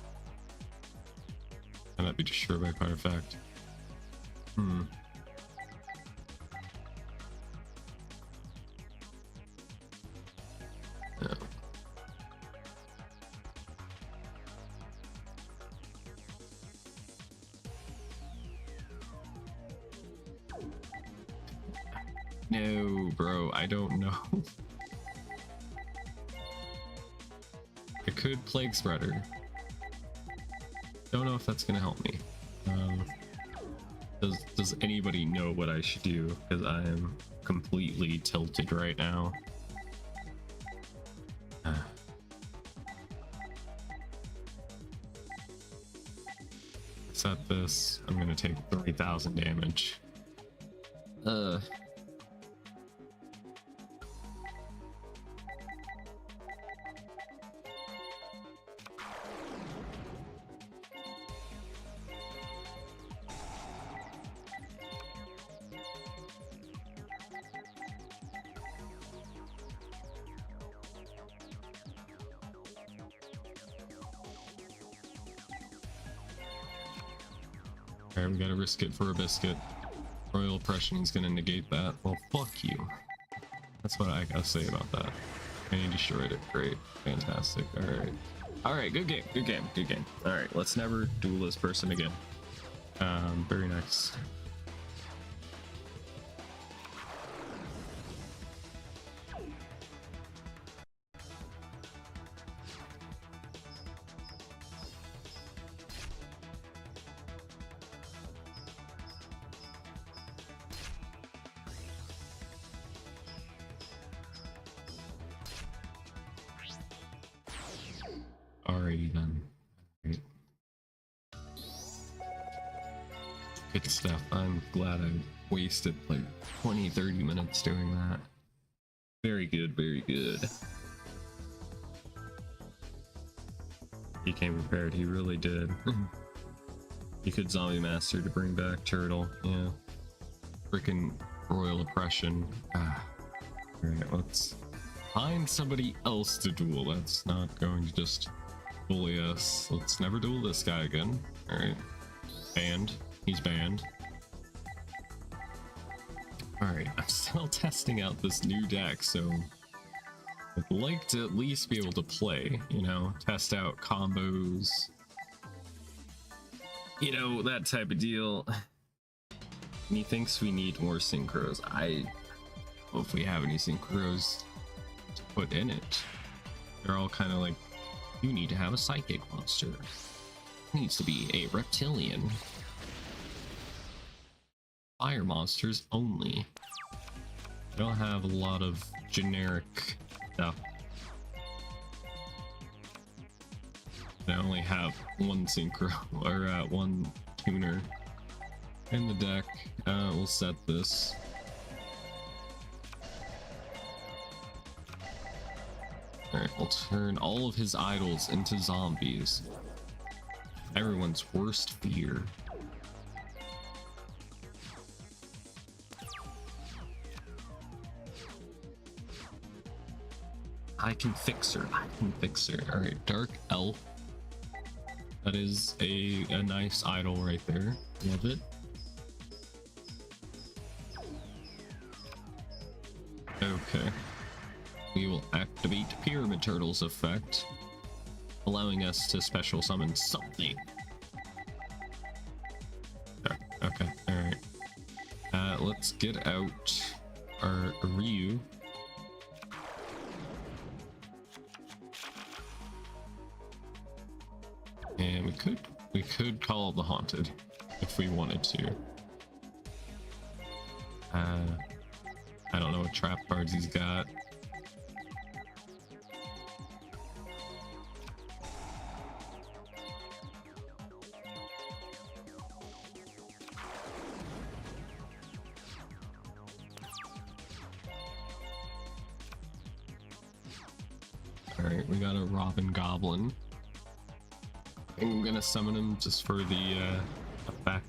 Cannot be destroyed by fire effect. No. No, bro, I don't know. I could Plague Spreader. Don't know if that's gonna help me. Does anybody know what I should do? Because I am completely tilted right now. Set this. I'm gonna take 3,000 damage. Alright, we gotta risk it for a biscuit. Royal Oppression is gonna negate that. Well, fuck you. That's what I gotta say about that. And he destroyed it. Great. Fantastic. Alright. Alright, good game. Good game. Good game. Alright, let's never duel this person again. Very nice. Alrighty then. Right. Good stuff. I'm glad I wasted like 20-30 minutes doing that. Very good, very good. He came prepared, he really did. He could zombie master to bring back Turtle, yeah. Freaking royal oppression. Alright, let's find somebody else to duel. That's not going to just bully us. Let's never duel this guy again. Alright. Banned. He's banned. Alright, I'm still testing out this new deck, so I'd like to at least be able to play, you know, test out combos. You know, that type of deal. And he thinks we need more synchros. I don't know if we have any synchros to put in it. They're all kind of like, you need to have a psychic monster. It needs to be a reptilian. Fire monsters only. I don't have a lot of generic stuff. I only have one synchro, or one tuner in the deck. We'll set this. Alright, we'll turn all of his idols into zombies. Everyone's worst fear. I can fix her. I can fix her. Alright, Dark Elf. That is a nice idol right there. Love it. Okay. We will activate Pyramid Turtle's effect, allowing us to special summon something. Okay, alright. Let's get out our Ryu. And we could call the Haunted if we wanted to. I don't know what trap cards he's got. Alright, we got a Robin Goblin. I'm gonna summon him just for the effect.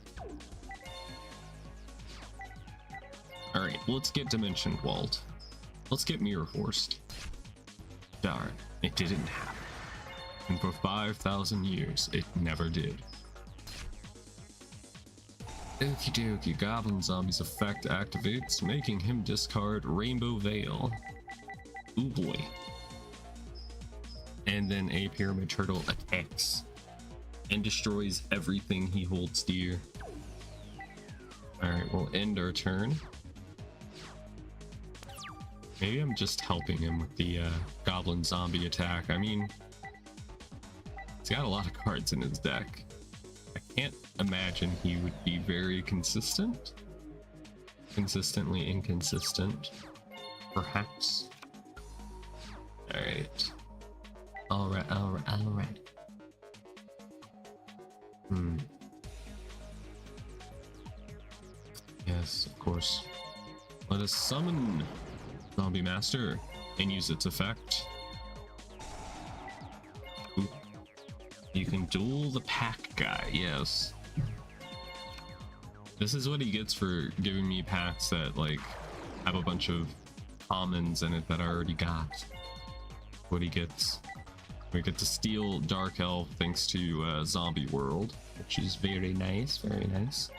Alright, let's get Dimension Walled. Let's get Mirror Forced. Darn, it didn't happen. And for 5,000 years, it never did. Okie dokie, Goblin Zombie's effect activates, making him discard Rainbow Veil. Ooh boy. And then a Pyramid Turtle attacks and destroys everything he holds dear. Alright, we'll end our turn. Maybe I'm just helping him with the Goblin Zombie attack. I mean, he's got a lot of cards in his deck. I can't imagine he would be very consistent. Consistently inconsistent, perhaps. Alright. Alright. Yes, of course. Let us summon Zombie Master and use its effect. Ooh. You can duel the pack guy, yes. This is what he gets for giving me packs that like have a bunch of commons in it that I already got. What he gets. We get to steal Dark Elf thanks to Zombie World, which is very nice, very nice.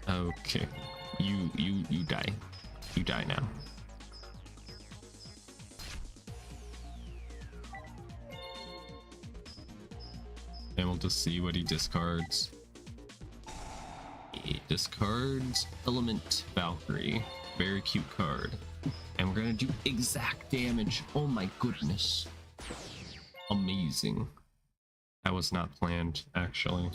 Okay, You die. You die now. And we'll just see what he discards. He discards Element Valkyrie. Very cute card. And we're gonna do exact damage. Oh my goodness. Amazing. That was not planned, actually.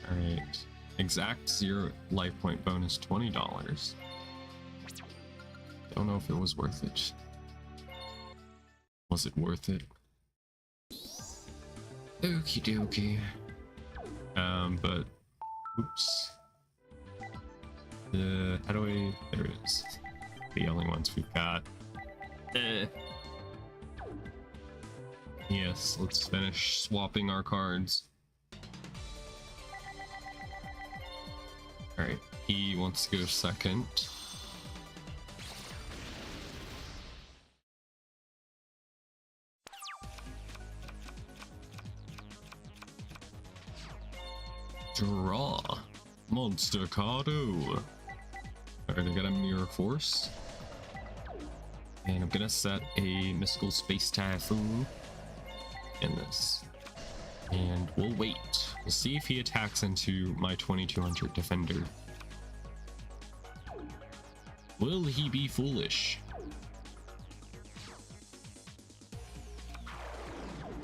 Alright. Exact 0 life point bonus, $20. Don't know if it was worth it. Was it worth it? Okie dokie. But oops. How do I? There it is. The only ones we've got. Yes, let's finish swapping our cards. Alright, he wants to go second. Draw. Monster Cardo. Alright, I got a Mirror Force. And I'm gonna set a Mystical Space Typhoon in this. And we'll wait. We'll see if he attacks into my 2200 defender. Will he be foolish?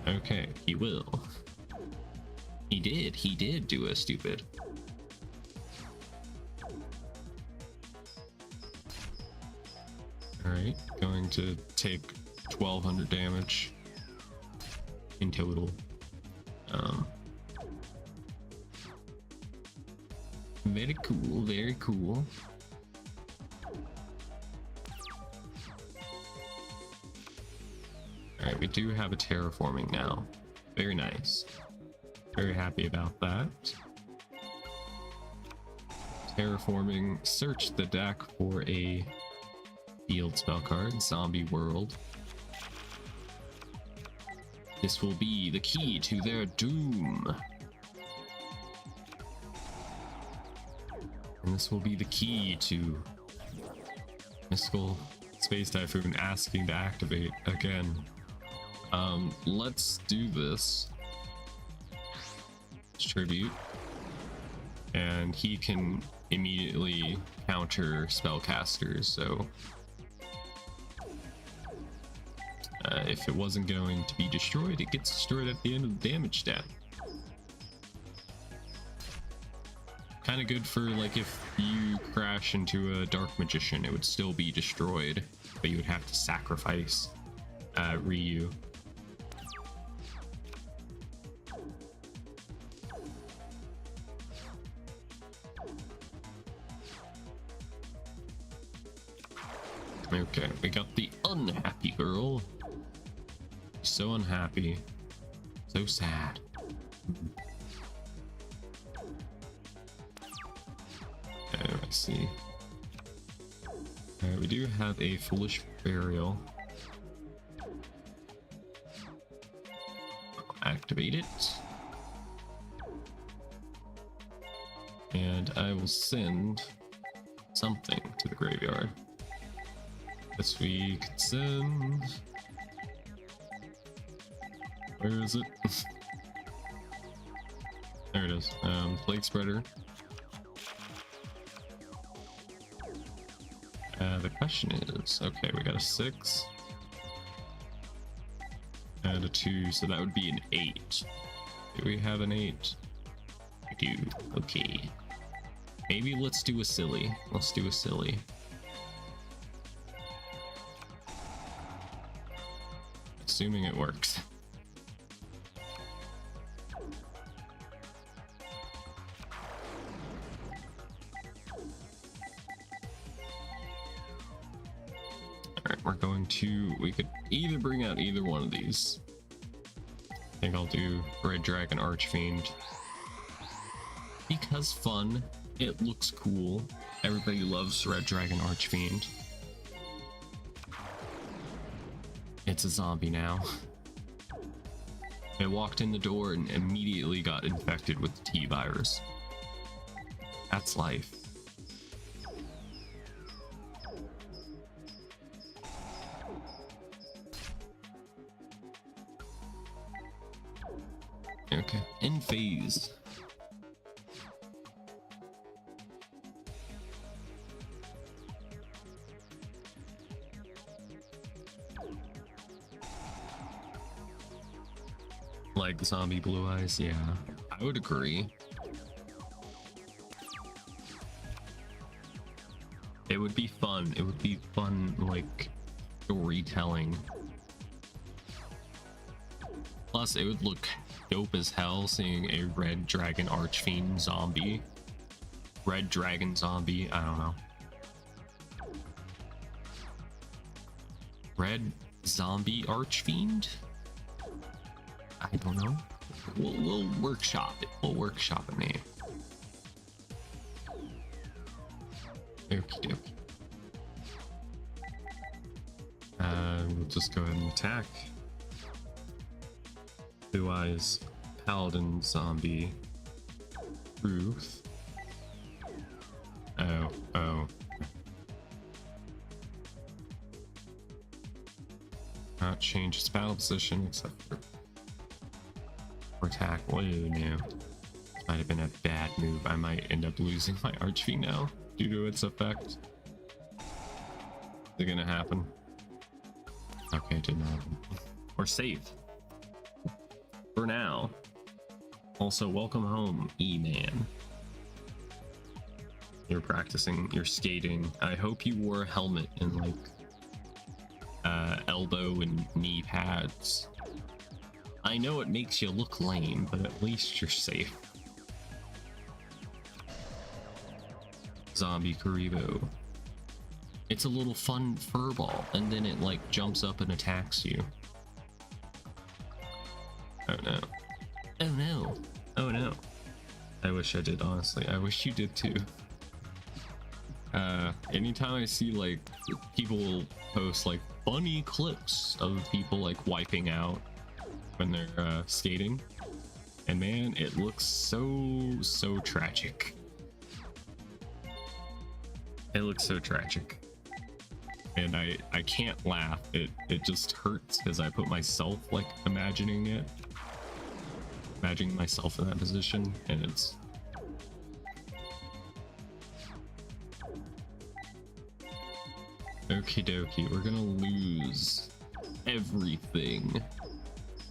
Okay, he will. He did do a stupid. Alright, going to take 1200 damage in total. Very cool, very cool. Alright, we do have a terraforming now. Very nice. Very happy about that. Terraforming, search the deck for a field spell card, Zombie World. This will be the key to their doom. And this will be the key to Mystical Space Typhoon asking to activate again. Let's do this. Tribute. And he can immediately counter spellcasters, so if it wasn't going to be destroyed, it gets destroyed at the end of the damage stat. Kind of good for like if you crash into a Dark Magician, it would still be destroyed, but you would have to sacrifice Ryu. Okay, we got the unhappy girl. So unhappy. So sad. Oh, I see. Alright, we do have a Foolish Burial. Activate it. And I will send something to the graveyard. This we could send. Where is it? There it is. Plague Spreader. The question is, okay, we got a 6 and a 2, so that would be an 8. Do we have an 8? We do. Okay. Maybe let's do a silly. Let's do a silly. Assuming it works. Alright, we're going to... We could either bring out either one of these. I think I'll do Red Dragon Archfiend. Because fun. It looks cool. Everybody loves Red Dragon Archfiend. It's a zombie now. It walked in the door and immediately got infected with the T-virus. That's life. Okay, in phase. Like zombie blue eyes, yeah, I would agree. It would be fun. It would be fun, like storytelling. Plus, it would look dope as hell seeing a red dragon archfiend zombie. Red dragon zombie, I don't know. Red zombie archfiend? I don't know. We'll workshop it. We'll workshop a name. Okie dokie. We'll just go ahead and attack. Blue eyes, paladin zombie, truth. Oh. Not change its battle position except for attack. Whoa, no. Might have been a bad move. I might end up losing my archfiend now due to its effect. Is it gonna happen? Okay, it didn't happen. We're safe. For now. Also, welcome home, E-Man. You're practicing, you're skating. I hope you wore a helmet and like elbow and knee pads. I know it makes you look lame, but at least you're safe. Zombie Karibo. It's a little fun furball, and then it like jumps up and attacks you. Oh no. Oh no. Oh no. I wish I did, honestly. I wish you did too. Anytime I see like people post like funny clips of people like wiping out when they're skating, and man, it looks so tragic. It looks so tragic, and I can't laugh. It just hurts because I put myself like imagining myself in that position, and it's okie dokie. We're gonna lose everything.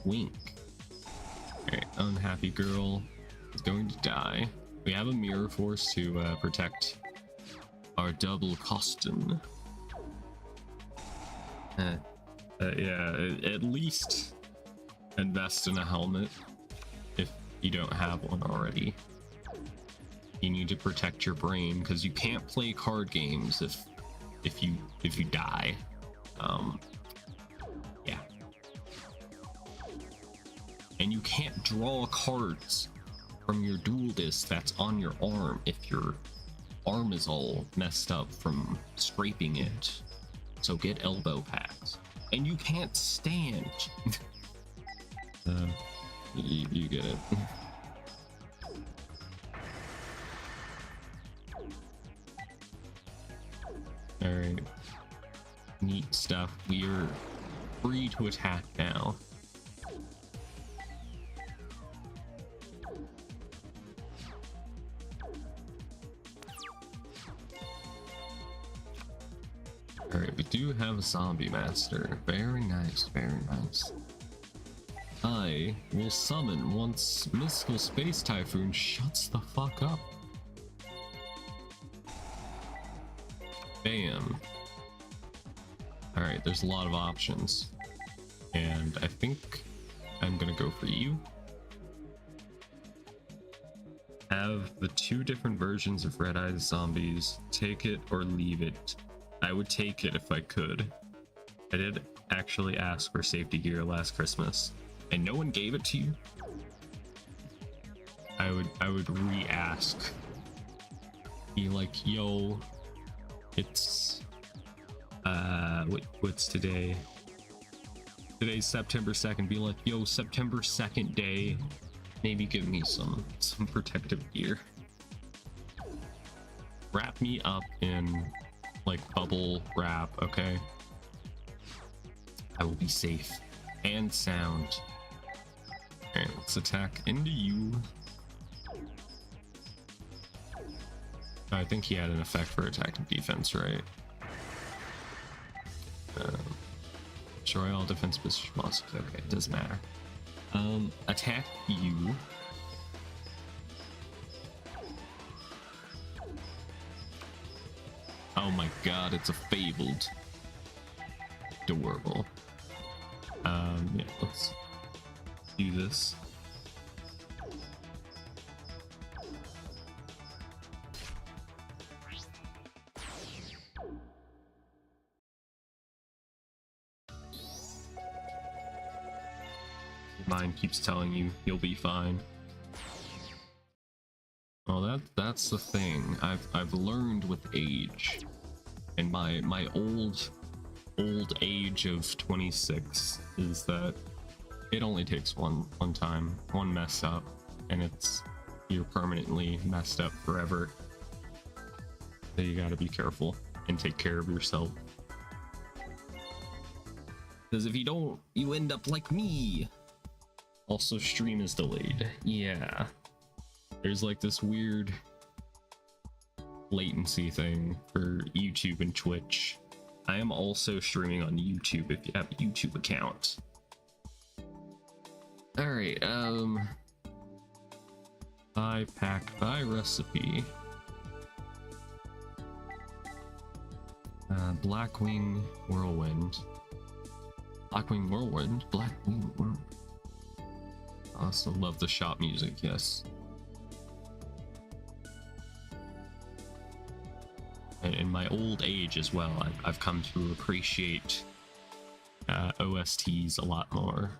Wink. Alright, unhappy girl is going to die. We have a mirror force to protect our double costume. Yeah, at least invest in a helmet if you don't have one already. You need to protect your brain because you can't play card games if you die. Yeah. And you can't draw cards from your duel disc that's on your arm if your arm is all messed up from scraping it. So get elbow pads. And you can't stand. You get it. Alright. Neat stuff. We're free to attack now. Alright, we do have a zombie master. Very nice, very nice. I will summon once Mystical Space Typhoon shuts the fuck up. Bam. Alright, there's a lot of options. And I think I'm gonna go for you. Have the two different versions of Red Eyes Zombies. Take it or leave it. I would take it if I could. I did actually ask for safety gear last Christmas, and no one gave it to you. I would re-ask. Be like, yo, it's what's today? Today's September 2nd. Be like, yo, September 2nd day. Maybe give me some protective gear. wrap me up in like bubble wrap, okay? I will be safe and sound. Alright, let's attack into you. I think he had an effect for attack and defense, right? Destroy all defense position monsters. Okay, it doesn't matter. Attack you. Oh my god, it's a fabled. Adorable. Yeah, let's do this. Your mind keeps telling you you'll be fine. Well, that's the thing. I've learned with age, and my old age of 26 is that it only takes one time, one mess up, and you're permanently messed up forever. So you gotta be careful and take care of yourself. Because if you don't, you end up like me. Also, stream is delayed. Yeah. There's like this weird latency thing for YouTube and Twitch. I am also streaming on YouTube if you have a YouTube account. Alright, buy pack, buy recipe. Blackwing Whirlwind. Blackwing Whirlwind? Blackwing Whirlwind. I also love the shop music, yes. And in my old age as well, I've come to appreciate OSTs a lot more.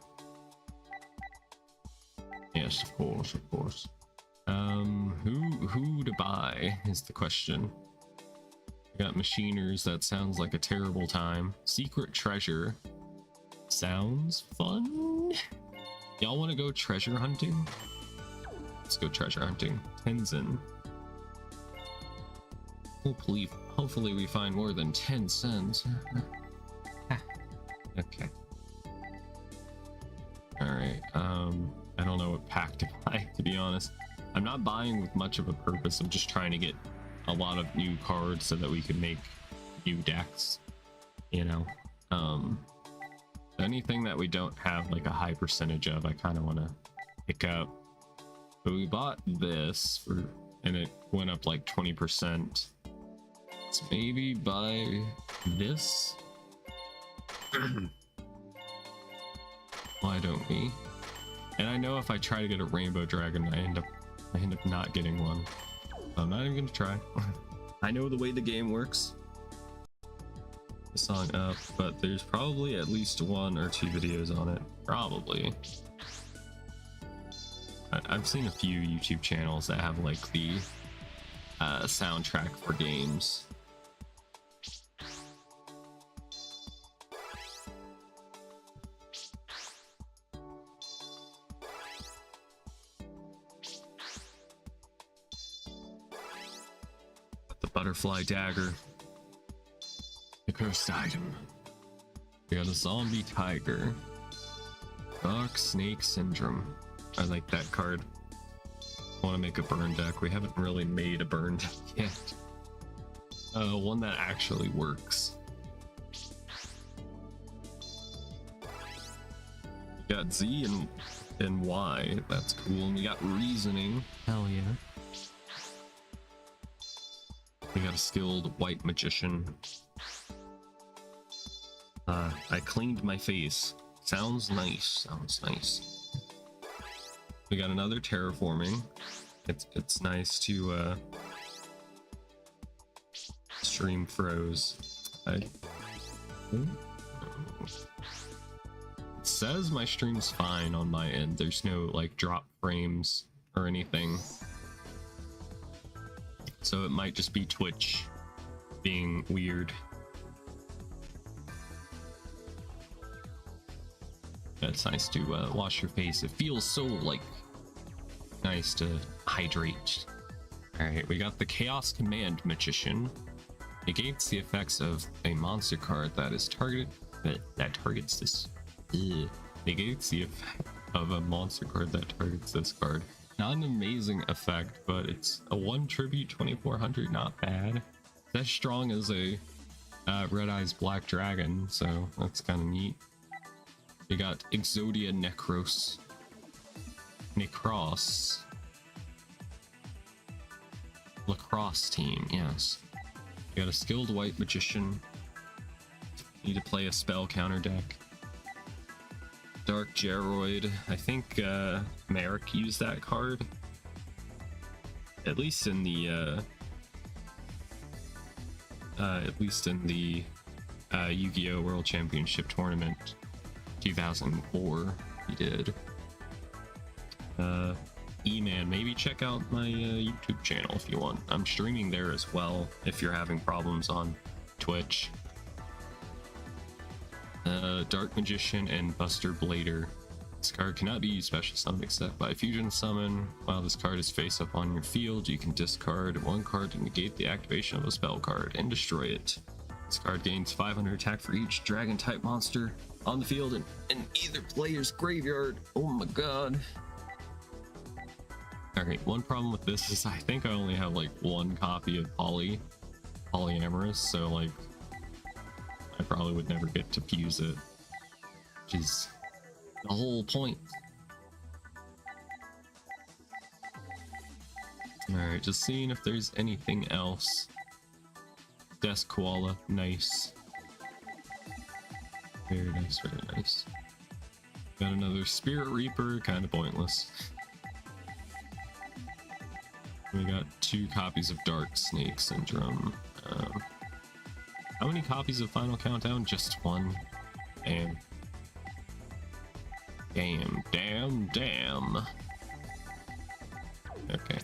Yes, of course, of course. Who to buy is the question. I got machiners, that sounds like a terrible time. Secret treasure sounds fun. Y'all want to go treasure hunting? Let's go treasure hunting. Tenzin. Hopefully we find more than 10 cents. Okay. Alright, I don't know what pack to buy, to be honest. I'm not buying with much of a purpose. I'm just trying to get a lot of new cards so that we can make new decks, you know? Anything that we don't have like a high percentage of, I kind of want to pick up. But we bought this and it went up like 20%. Let's maybe buy this. Why don't we? And I know if I try to get a rainbow dragon, I end up not getting one. I'm not even gonna try. I know the way the game works. The song up, but there's probably at least 1 or 2 videos on it. Probably. I've seen a few YouTube channels that have like the soundtrack for games. The butterfly dagger. The cursed item. We got a zombie tiger. Dark snake syndrome. I like that card. I want to make a burn deck. We haven't really made a burn deck yet. One that actually works. We got Z and Y. That's cool. And we got reasoning. Hell yeah. We got a skilled white magician. I cleaned my face. Sounds nice. Sounds nice. We got another terraforming. It's nice to stream froze. It says my stream's fine on my end. There's no like drop frames or anything. So it might just be Twitch being weird. It's nice to wash your face. It feels so like nice to hydrate Alright, we got the Chaos Command Magician. Negates the effects of a monster card that is targeted that targets this. Negates the effect of a monster card that targets this card. Not an amazing effect, but it's a 1 tribute 2400, not bad. It's as strong as a Red Eyes Black Dragon, so that's kind of neat. We got Exodia Necros. Lacrosse team, yes. We got a skilled white magician. Need to play a spell counter deck. Dark Geroid. I think Merrick used that card. At least in the Yu-Gi-Oh! World Championship Tournament 2004, he did. E-Man, maybe check out my YouTube channel if you want. I'm streaming there as well if you're having problems on Twitch. Dark Magician and Buster Blader. This card cannot be used special summon except by fusion summon. While this card is face up on your field, you can discard 1 card to negate the activation of a spell card and destroy it. This card gains 500 attack for each dragon type monster on the field and in either player's graveyard. Oh my god. Alright, one problem with this is I think I only have like 1 copy of Polyamorous, so like I probably would never get to fuse it, which is the whole point. Alright, just seeing if there's anything else. Desk Koala, nice. Very nice, very nice. Got another Spirit Reaper, kind of pointless. We got 2 copies of Dark Snake Syndrome. How many copies of Final Countdown? Just 1. Damn. Damn. Okay.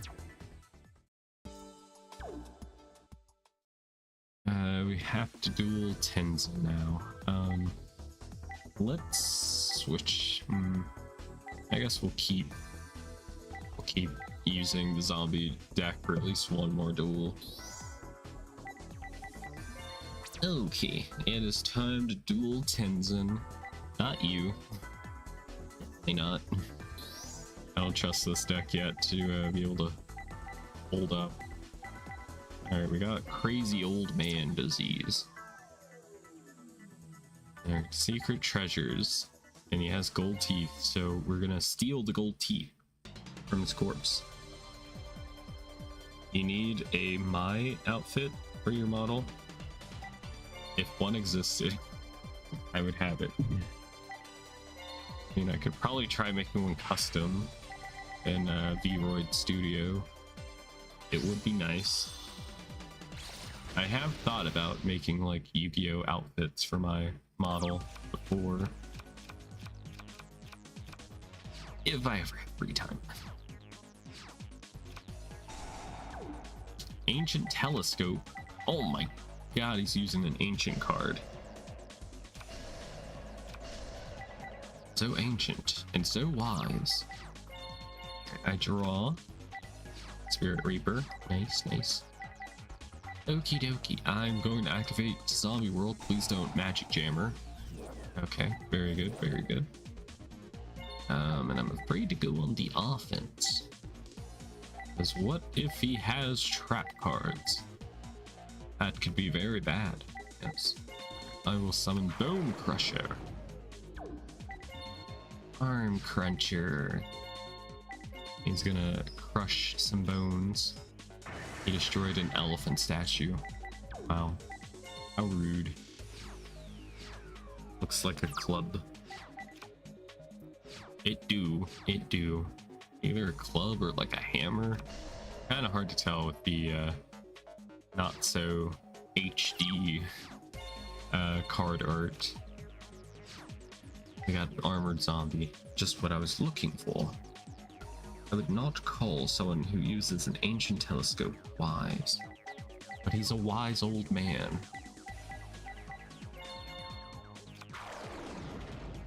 We have to duel Tenzin now. Let's switch. I guess we'll keep using the zombie deck for at least 1 more duel. Okay, it is time to duel Tenzin. Not you. Why not? I don't trust this deck yet to be able to hold up. Alright, we got Crazy Old Man Disease. There, Secret Treasures. And he has gold teeth, so we're gonna steal the gold teeth from his corpse. You need a My outfit for your model. If one existed, I would have it. I mean, I could probably try making one custom in Vroid Studio. It would be nice. I have thought about making like Yu-Gi-Oh! Outfits for my model before. If I ever have free time. Ancient Telescope. Oh my god, he's using an ancient card. So ancient and so wise. Okay, I draw. Spirit Reaper. Nice, nice. Okie dokie. I'm going to activate Zombie World. Please don't Magic Jammer. Okay, very good, very good. And I'm afraid to go on the offense. Because what if he has trap cards? That could be very bad. Yes. I will summon Bone Crusher. Arm Cruncher. He's gonna crush some bones. He destroyed an elephant statue. Wow. How rude. Looks like a club. It do. Either a club or like a hammer. Kind of hard to tell with the not so HD card art. We got an armored zombie. Just what I was looking for. I would not call someone who uses an ancient telescope wise, but he's a wise old man.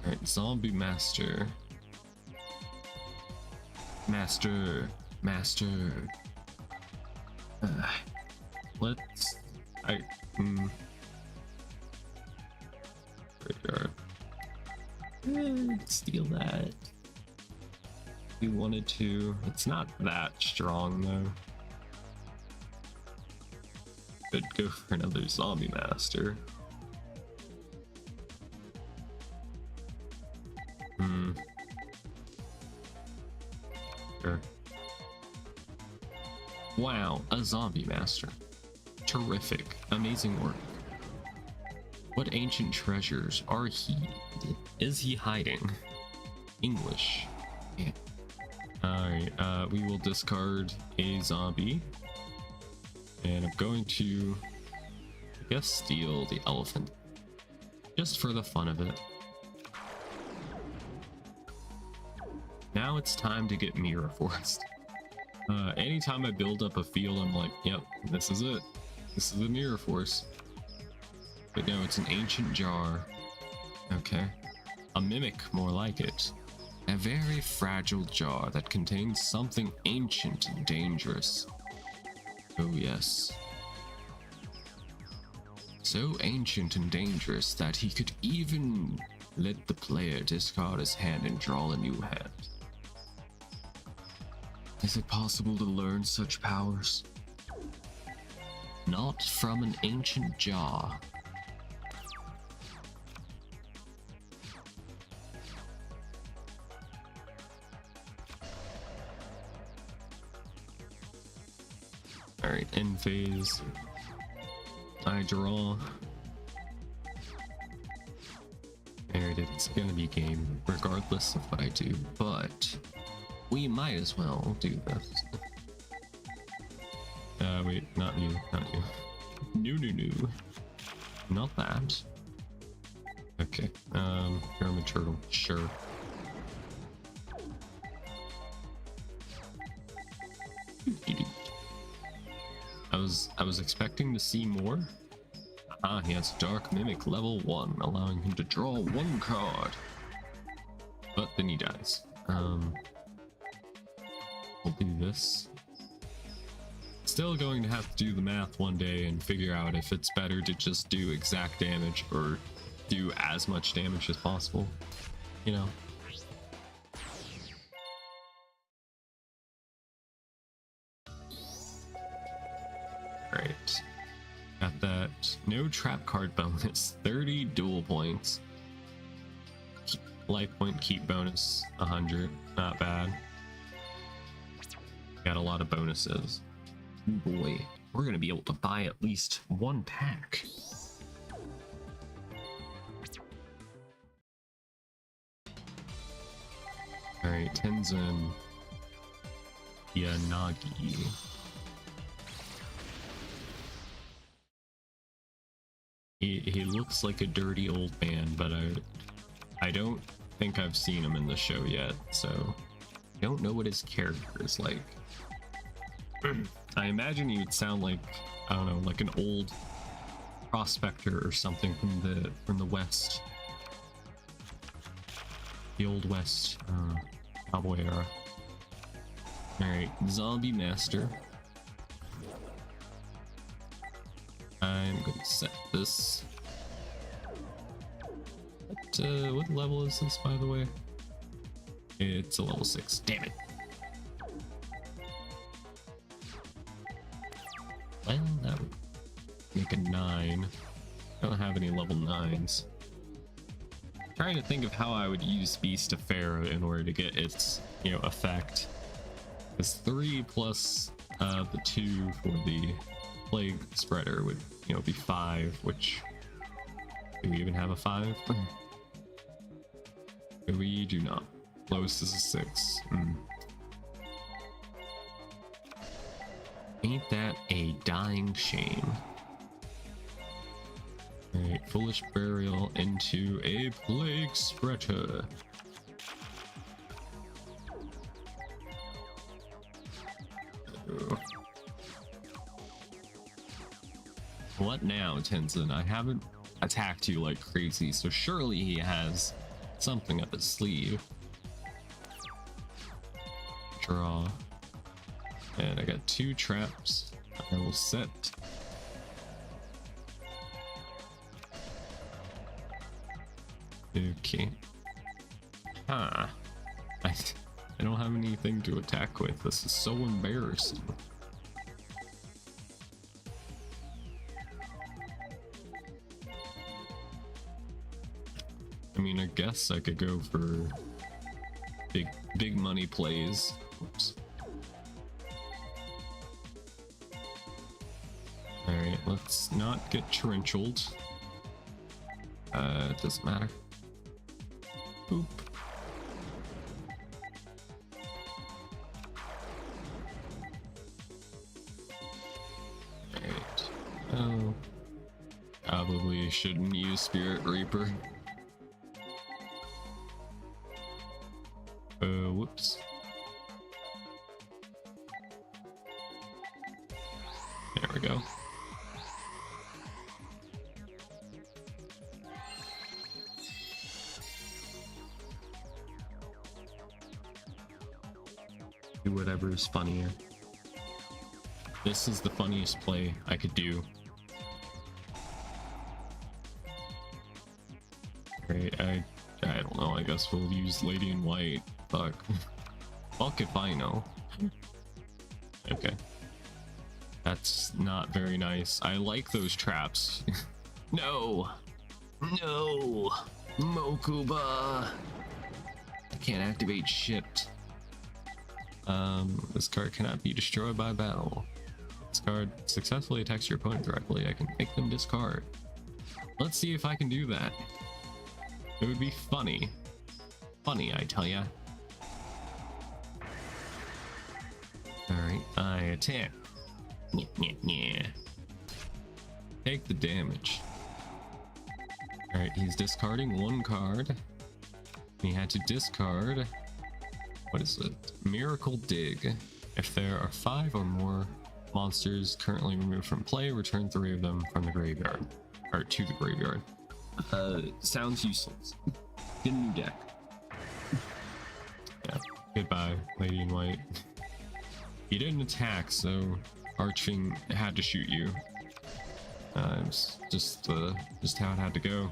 Alright, Zombie Master. Master. Let's... steal that. We wanted to... It's not that strong, though. Could go for another zombie master. Sure. Wow, a zombie master. Terrific. Amazing work. What ancient treasures is he hiding? English. Yeah. Alright, we will discard a zombie. And I'm going to, I guess, steal the elephant. Just for the fun of it. Now it's time to get Mirror Forest. Anytime I build up a field, I'm like, yep, this is it. This is the Mirror Force. But no, it's an ancient jar. Okay. A mimic, more like it. A very fragile jar that contains something ancient and dangerous. Oh yes. So ancient and dangerous that he could even let the player discard his hand and draw a new hand. Is it possible to learn such powers? Not from an ancient jar. Alright, end phase. I draw. Alright, it's gonna be game regardless of what I do, but we might as well do this. Wait, not you, not you. No. Not that. Okay, Pyramid Turtle, sure. I was expecting to see more. He has Dark Mimic level 1, allowing him to draw 1 card. But then he dies. We'll do this. Still going to have to do the math one day and figure out if it's better to just do exact damage or do as much damage as possible, you know. Right, got that. No trap card bonus. 30 duel points. Life point keep bonus 100. Not bad. Got a lot of bonuses. Boy, we're gonna be able to buy at least 1 pack. Alright, Tenzin Yanagi. He looks like a dirty old man, but I don't think I've seen him in the show yet, so I don't know what his character is like. I imagine he would sound like, I don't know, like an old prospector or something from the West. The Old West, cowboy era. Alright, Zombie Master. I'm going to set this. What level is this, by the way? It's a level 6. Damn it. Well, that would make a 9. I don't have any level 9s. I'm trying to think of how I would use Beast of Pharaoh in order to get its, effect. Because 3 plus the 2 for the Plague Spreader would, be 5, which... Do we even have a 5? We do not. Lowest is a 6. Ain't that a dying shame? Alright, Foolish Burial into a Plague Spreader. What now, Tenzin? I haven't attacked you like crazy, so surely he has something up his sleeve. Draw. And I got 2 traps. I will set. Okay. Huh. I don't have anything to attack with. This is so embarrassing. I mean, I guess I could go for big money plays. Oops. Alright, let's not get torrentialed. It doesn't matter. Boop. Alright. Oh. Probably shouldn't use Spirit Reaper. Whoops. There we go. Do whatever is funnier. This is the funniest play I could do. Great, I don't know, I guess we'll use Lady in White. Fuck. Fuck if I know. Okay. That's not very nice. I like those traps. No! No! Mokuba! I can't activate shit. This card cannot be destroyed by battle. This card successfully attacks your opponent directly. I can make them discard. Let's see if I can do that. It would be funny. Funny, I tell ya. Alright, I attack. Take the damage. Alright, he's discarding one card. He had to discard... What is it? Miracle Dig. If there are 5 or more monsters currently removed from play, return 3 of them from the graveyard. Or to the graveyard. Sounds useless. Get a new deck. Yeah. Goodbye, Lady in White. You didn't attack, so arching had to shoot you. It's just how it had to go.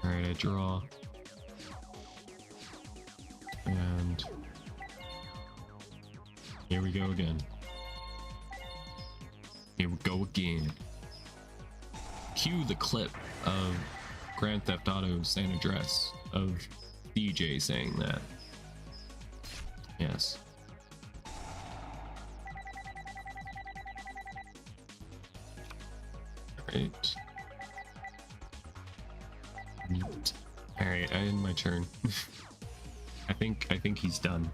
Alright, I draw. And here we go again. Here we go again. Cue the clip of Grand Theft Auto San Andreas of DJ saying that. Yes. Alright. Neat. Alright, I end my turn. I think he's done.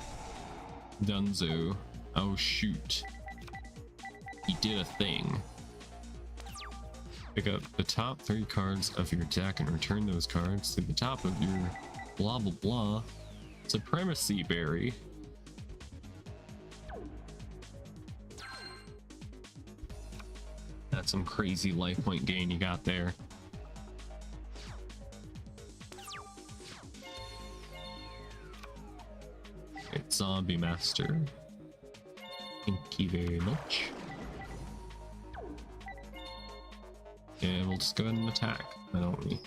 Dunzo. Oh shoot. He did a thing. Pick up the top 3 cards of your deck and return those cards to the top of your blah blah blah supremacy berry. That's some crazy life point gain you got there. It's Zombie Master. Thank you very much. Yeah, we'll just go ahead and attack, why don't we?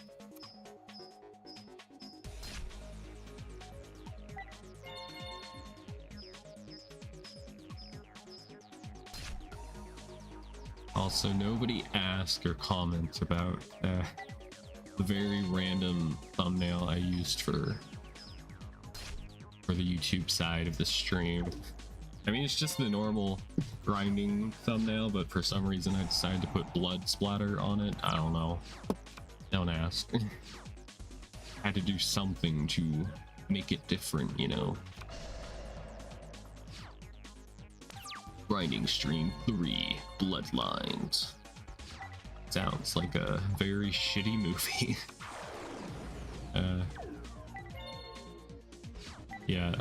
Also, nobody asked or comment about the very random thumbnail I used for the YouTube side of the stream. I mean, it's just the normal grinding thumbnail, but for some reason I decided to put blood splatter on it. I don't know. Don't ask. Had to do something to make it different, you know. Grinding Stream 3, Bloodlines. Sounds like a very shitty movie. Yeah.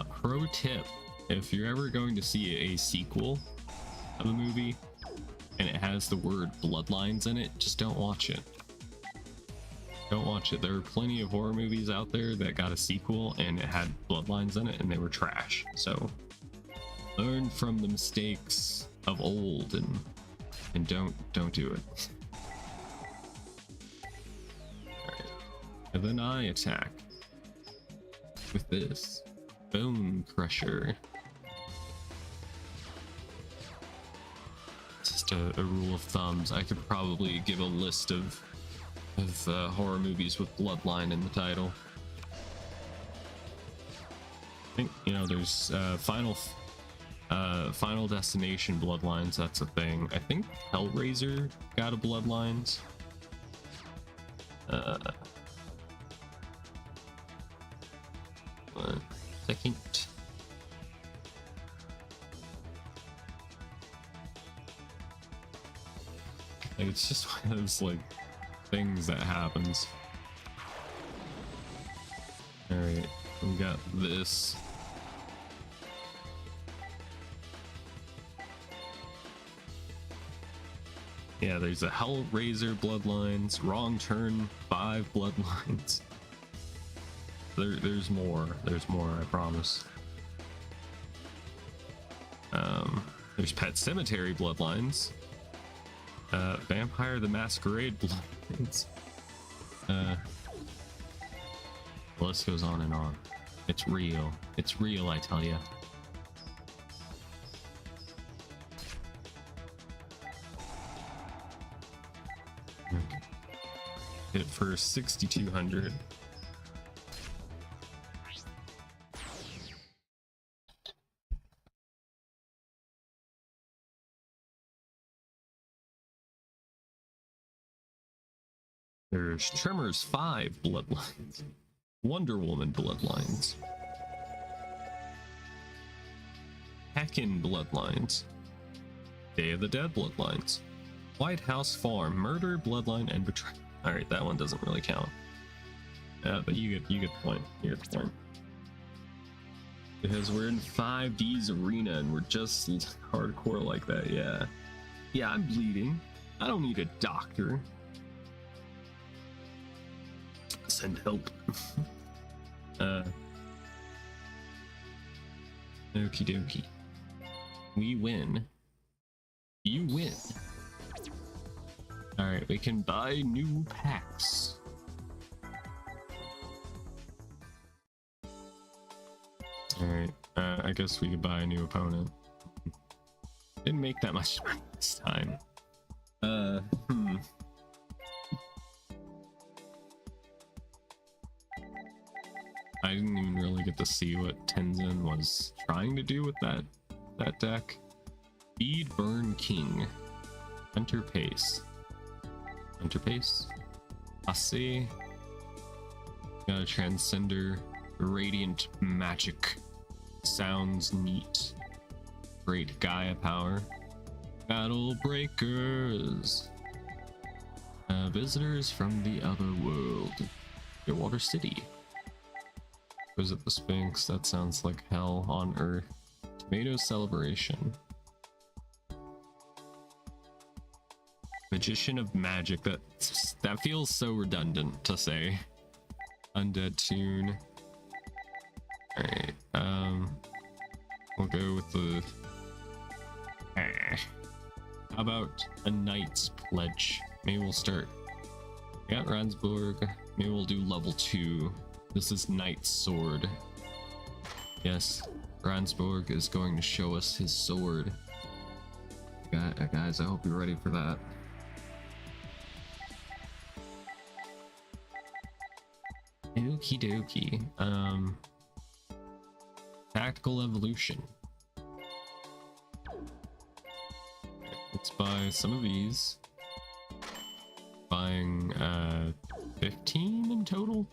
Pro tip, if you're ever going to see a sequel of a movie and it has the word Bloodlines in it, just don't watch it. Don't watch it. There are plenty of horror movies out there that got a sequel and it had Bloodlines in it and they were trash. So Learn from the mistakes of old and don't do it. Alright. And then I attack with this Bone Crusher. Just a rule of thumbs. I could probably give a list of horror movies with Bloodline in the title. I think, you know, there's Final Destination Bloodlines, that's a thing. I think Hellraiser got a Bloodlines. One second. Like, it's just one of those, like, things that happens. Alright, we got this. Yeah, there's a Hellraiser Bloodlines, Wrong Turn 5 Bloodlines. There's more. There's more, I promise. There's Pet Cemetery Bloodlines. Vampire the Masquerade Bloodlines. The list goes on and on. It's real. It's real, I tell ya. Okay. Hit for 6,200. There's Tremors 5 Bloodlines. Wonder Woman Bloodlines. Heckin' Bloodlines. Day of the Dead Bloodlines. White House Farm Murder, Bloodline, and Betrayal. Alright, that one doesn't really count. But you get the point. You get the point. Because we're in 5D's arena and we're just hardcore like that, yeah. Yeah, I'm bleeding. I don't need a doctor. Send help. Okie dokie. We win. You win. Alright, we can buy new packs. Alright, I guess we could buy a new opponent. Didn't make that much money this time. I didn't even really get to see what Tenzin was trying to do with that deck. Speed Burn King. Hunter Pace. Hunter Pace. Asse. Got a Transcender. Radiant Magic. Sounds neat. Great Gaia Power. Battle Breakers. Visitors from the other world. Clearwater City. Visit the Sphinx. That sounds like hell on earth. Tomato Celebration. Magician of Magic. That feels so redundant to say. Undead Tune. Alright, we'll go with the... How about a Knight's Pledge? Maybe we'll start... We got Ransborg. Maybe we'll do level 2. This is Knight's Sword. Yes, Ransborg is going to show us his sword. Guys, I hope you're ready for that. Okie dokie. Tactical Evolution. Let's buy some of these. Buying 15 in total.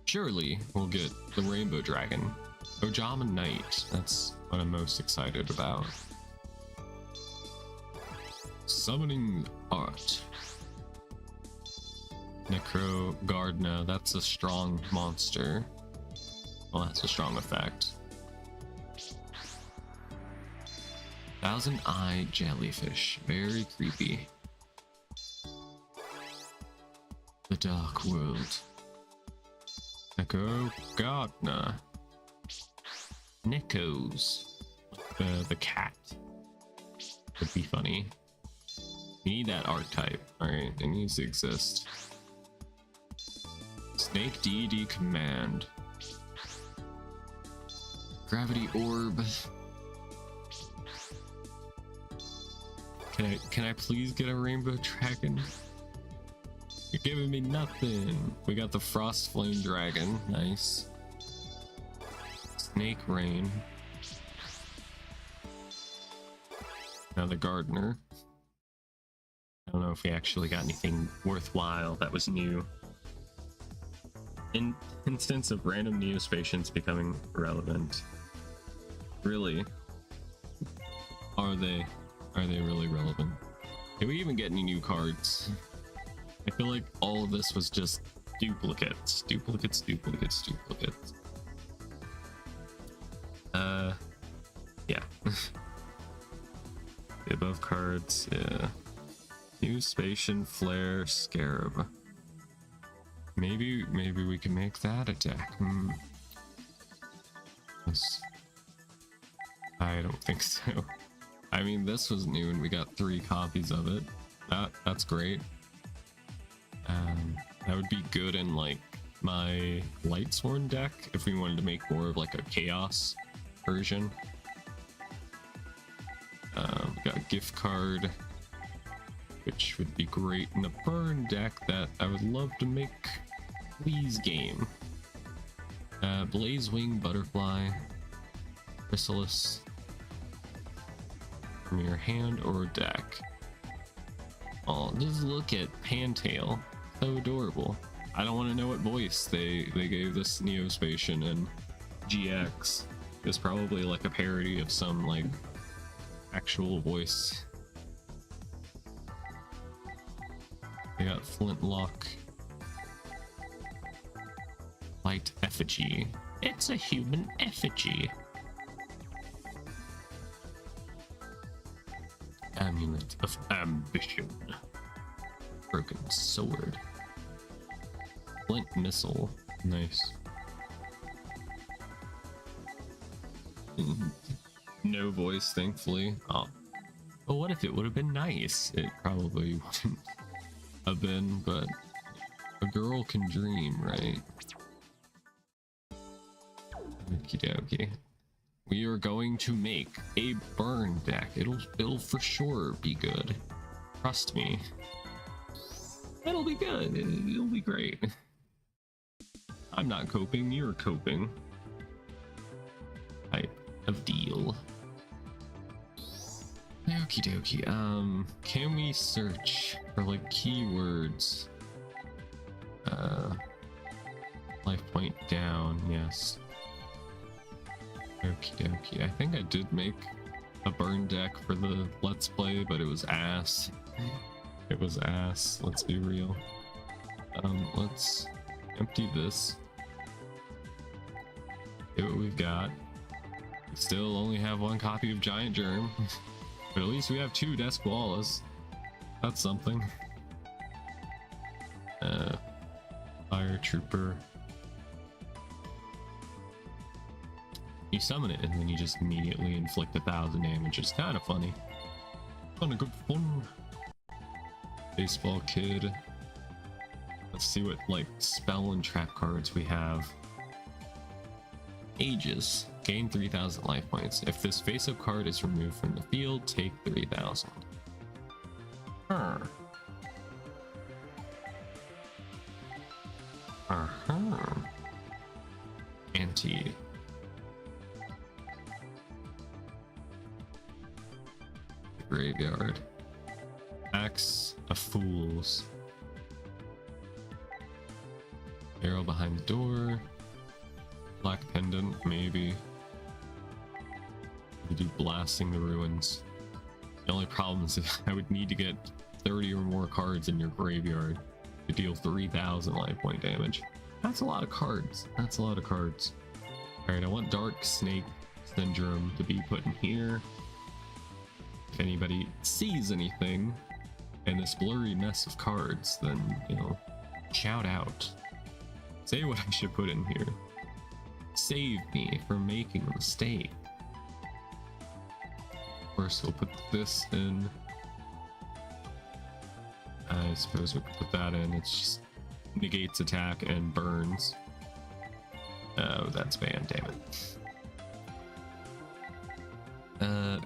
Surely we'll get the Rainbow Dragon. Ojama Knight. That's what I'm most excited about. Summoning Art. Necro Gardna. That's a strong monster. Well, that's a strong effect. Thousand Eye Jellyfish. Very creepy. The Dark World. Necro Gardna. Nickos. The cat. Would be funny. We need that archetype. Alright, it needs to exist. Snake DD command. Gravity orb. Can I please get a rainbow dragon? You're giving me nothing. We got the frost flame dragon. Nice. Snake rain. Now the gardener. I don't know if we actually got anything worthwhile that was new. Instance of random neospatians becoming relevant. Really? Are they really relevant? Did we even get any new cards? I feel like all of this was just duplicates. Duplicates. Yeah. The above cards, yeah. New Spatian, Flare, Scarab. Maybe we can make that a deck. Yes. I don't think so. I mean, this was new and we got 3 copies of it. That's great. That would be good in like my Lightsworn deck if we wanted to make more of like a chaos version. We got a gift card, which would be great in the burn deck that I would love to make. Please game. Blazewing Butterfly, Chrysalis. From your hand or deck. Oh, just look at Pantail. So adorable. I don't want to know what voice they gave this Neospatian and GX. It's probably like a parody of some like actual voice. They got Flintlock. Light effigy. It's a human effigy. Amulet of ambition. Broken sword. Flint missile. Nice. No voice, thankfully. Oh. But what if it would have been nice? It probably wouldn't have been, but a girl can dream, right? Okie dokie. We are going to make a burn deck. It'll for sure be good. Trust me. It'll be good. It'll be great. I'm not coping, you're coping. Type of deal. Okie dokie. Can we search for like keywords? Life point down, yes. Okie dokie. I think I did make a burn deck for the Let's Play, but it was ass. It was ass, let's be real. Let's empty this. See what we've got. We still only have 1 copy of Giant Germ, but at least we have 2 Desqualas. That's something. Fire Trooper. You summon it and then you just immediately inflict 1,000 damage. It's kind of funny. Kind of good fun. Baseball Kid. Let's see what like spell and trap cards we have. Aegis. Gain 3,000 life points. If this face-up card is removed from the field, take 3,000. Anti. Graveyard. Axe of Fools. Arrow behind the door. Black Pendant, maybe. We do Blasting the Ruins. The only problem is that I would need to get 30 or more cards in your graveyard to deal 3,000 life point damage. That's a lot of cards. That's a lot of cards. Alright, I want Dark Snake Syndrome to be put in here. If anybody sees anything in this blurry mess of cards, then, you know, shout out. Say what I should put in here. Save me from making a mistake. Of course, we'll put this in. I suppose we could put that in. It's just negates attack and burns. Oh, that's banned, damn it.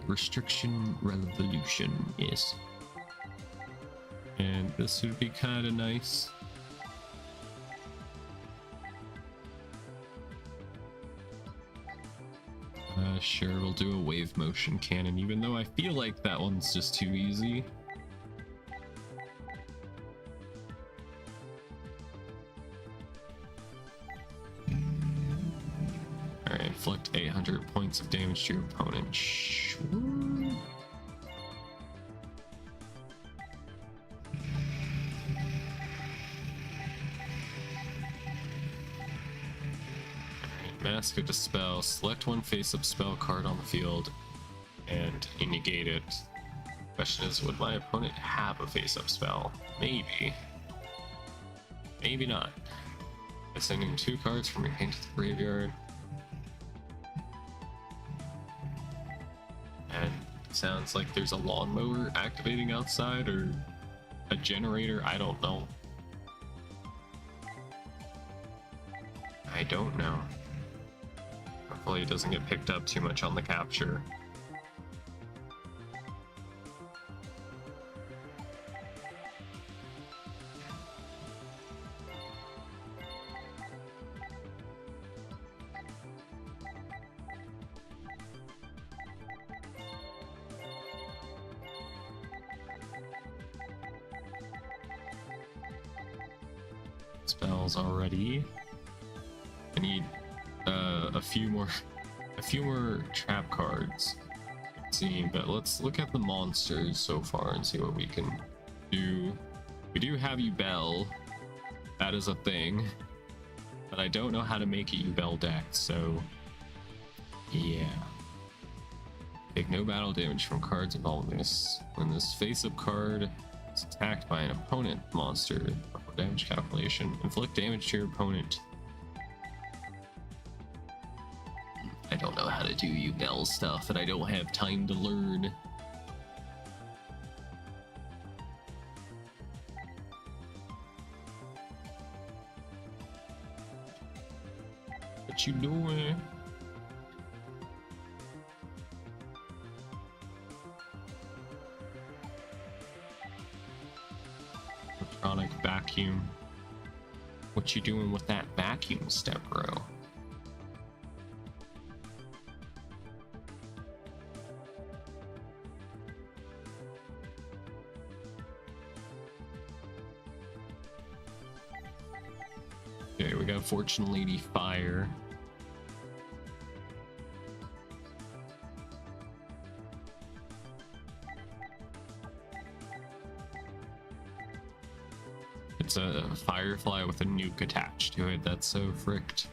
Restriction revolution, yes. And this would be kind of nice. Sure, we'll do a wave motion cannon, even though I feel like that one's just too easy. Alright, inflict 800 points of damage to your opponent. Sure. Mask of Dispel. Select one face-up spell card on the field, and you negate it. Question is, would my opponent have a face-up spell? Maybe. Maybe not. By sending 2 cards from your hand to the graveyard. And it sounds like there's a lawnmower activating outside, or a generator, I don't know. I don't know. Hopefully it doesn't get picked up too much on the capture. Spells already. I need a few more trap cards. See, but let's look at the monsters so far and see what we can do. We do have Yugioh. That is a thing. But I don't know how to make a Yugioh deck, so yeah. Take no battle damage from cards involving this. When this face-up card is attacked by an opponent monster, damage calculation, inflict damage to your opponent. I don't know how to do Yugioh stuff, and I don't have time to learn. What you doing? Electronic vacuum. What you doing with that vacuum, step bro? Okay, we got Fortune Lady Fire. It's a firefly with a nuke attached to it. That's so fricked.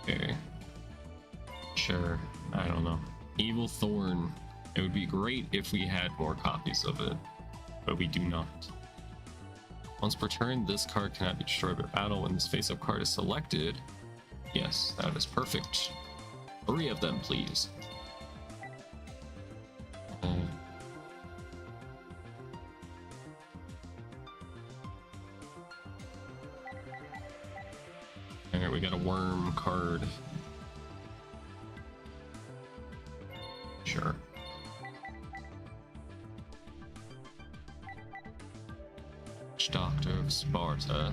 Okay. Sure. I don't know. Evil Thorn. It would be great if we had more copies of it, but we do not. Once per turn, this card cannot be destroyed by battle. When this face-up card is selected, yes, that is perfect. 3 of them, please. Alright, we got a worm card. Sure. Doctor of Sparta.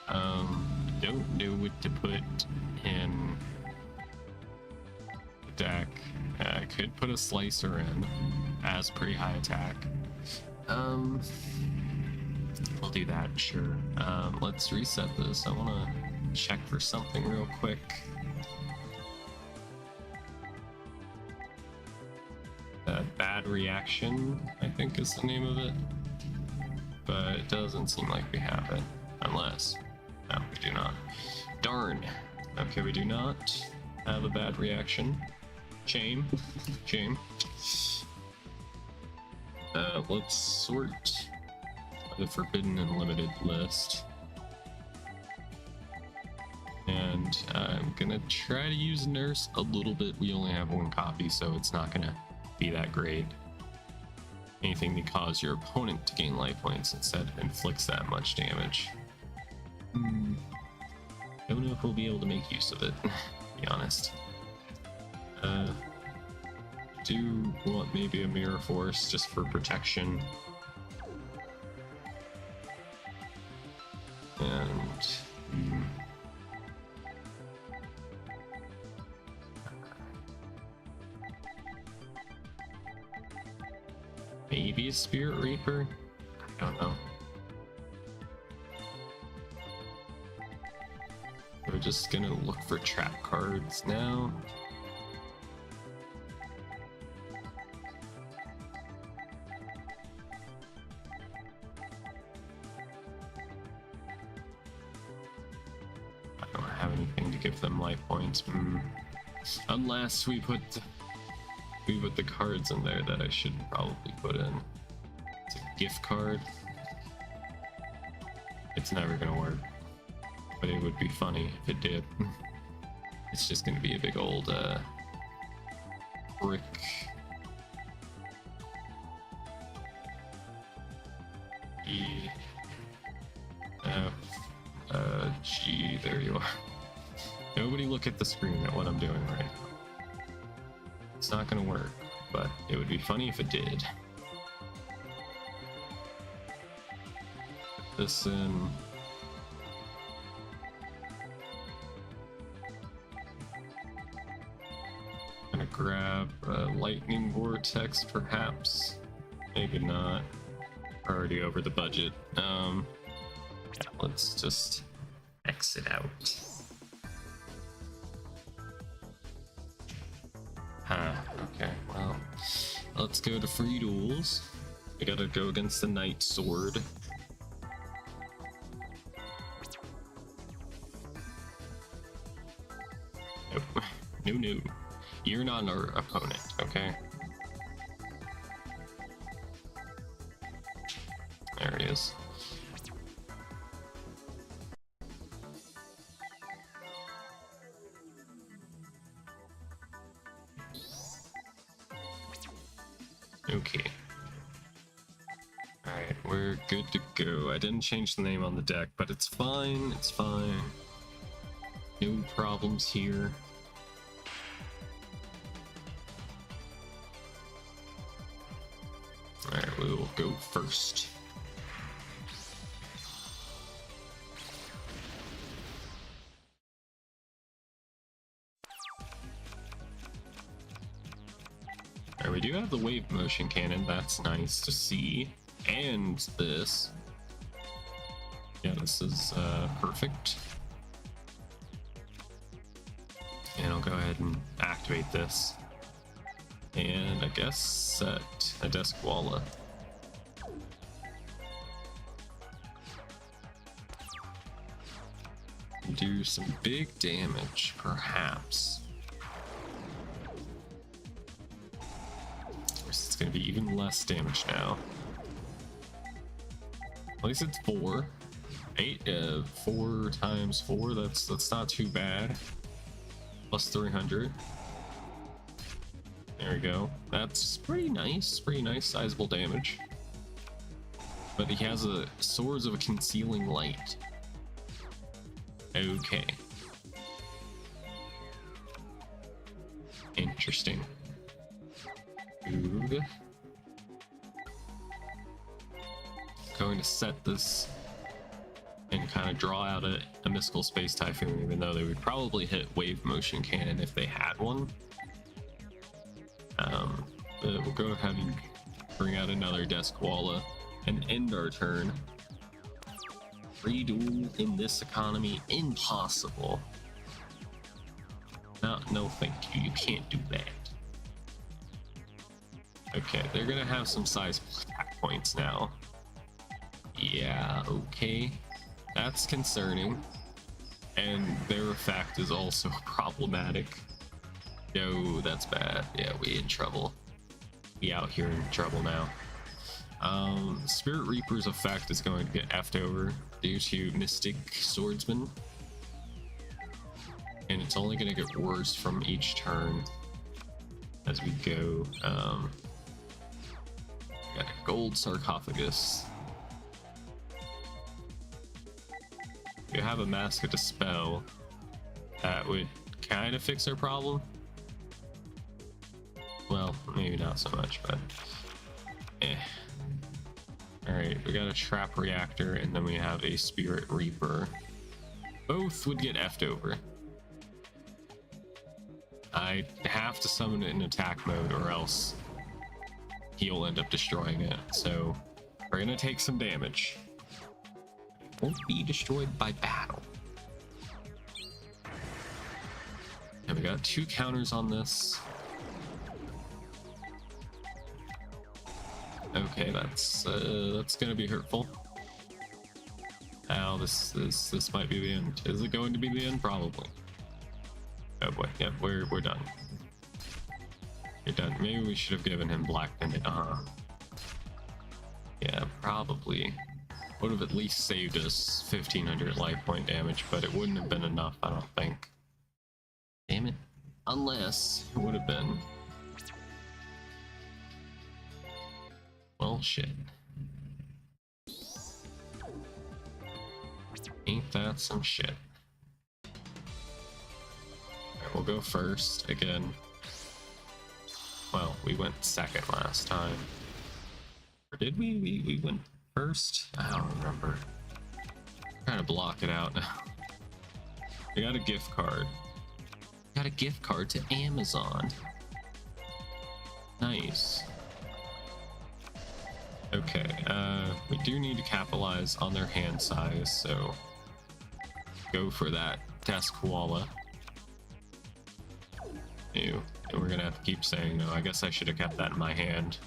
Don't know what to put in the deck. I could put a slicer in as pretty high attack. We'll do that, sure. Let's reset this. I want to check for something real quick. Bad reaction, I think is the name of it. But it doesn't seem like we have it. Unless... no, we do not. Darn. Okay, we do not have a bad reaction. Shame. Shame. Let's sort the forbidden and limited list. And I'm gonna try to use Nurse a little bit. We only have one copy, so it's not gonna be that great. Anything to cause your opponent to gain life points instead inflicts that much damage. Don't know if we'll be able to make use of it, to be honest. Do want maybe a Mirror Force just for protection. And... maybe a Spirit Reaper? I don't know. We're just gonna look for trap cards now. I don't have anything to give them life points. Unless we put the cards in there that I should probably put in. It's a gift card. It's never gonna work. But it would be funny if it did. It's just gonna be a big old brick. E F G, there you are. Nobody look at the screen at what I'm doing right now. It's not gonna work, but it would be funny if it did. Put this in. Gonna grab a lightning vortex, perhaps. Maybe not. Already over the budget. Yeah, let's just exit out. Okay, well, let's go to free duels. We gotta go against the Knight Sword. Nope. No. You're not our opponent, okay? There it is. Okay. Alright, we're good to go. I didn't change the name on the deck, but it's fine, it's fine. No problems here. Alright, we will go first. Alright, we do have the wave motion cannon, that's nice to see. And this. Yeah, this is perfect. And I'll go ahead and activate this. And I guess set a Desquala. Do some big damage, perhaps. It's gonna be even less damage now. At least it's 4. 4 times 4, that's not too bad. Plus 300. There we go. That's pretty nice, sizable damage. But he has a Swords of a Concealing Light. Okay. Interesting. Ooh. Going to set this and kind of draw out a Mystical Space Typhoon, even though they would probably hit Wave Motion Cannon if they had one. But we'll go ahead and bring out another Duskwalla and end our turn. Reduel in this economy, impossible. No, thank you. You can't do that. Okay, they're gonna have some sizable attack points now. Yeah, okay. That's concerning. And their effect is also problematic. Yo, that's bad. Yeah, we in trouble. We out here in trouble now. Spirit Reaper's effect is going to get effed over due to Mystic Swordsman. And it's only going to get worse from each turn as we go. Got a gold sarcophagus. We have a Mask of Dispel that would kind of fix our problem. Well, maybe not so much, but Alright, we got a Trap Reactor, and then we have a Spirit Reaper. Both would get effed over. I have to summon it in attack mode, or else he'll end up destroying it. So we're gonna take some damage. Won't be destroyed by battle. And we got 2 counters on this. Okay, that's gonna be hurtful. Now this might be the end. Is it going to be the end? Probably. Oh boy, yeah, we're done. You're done. Maybe we should have given him Black Pendant. Yeah, probably. Would have at least saved us 1500 life point damage, but it wouldn't have been enough, I don't think. Damn it. Unless it would have been. Well, shit. Ain't that some shit? Alright, we'll go first again. Well, we went second last time. Or did we? We went first? I don't remember. I'm trying to block it out now. We got a gift card. Got a gift card to Amazon. Nice. Okay, we do need to capitalize on their hand size, so go for that Duskwalla. Ew, and we're gonna have to keep saying no. I guess I should have kept that in my hand.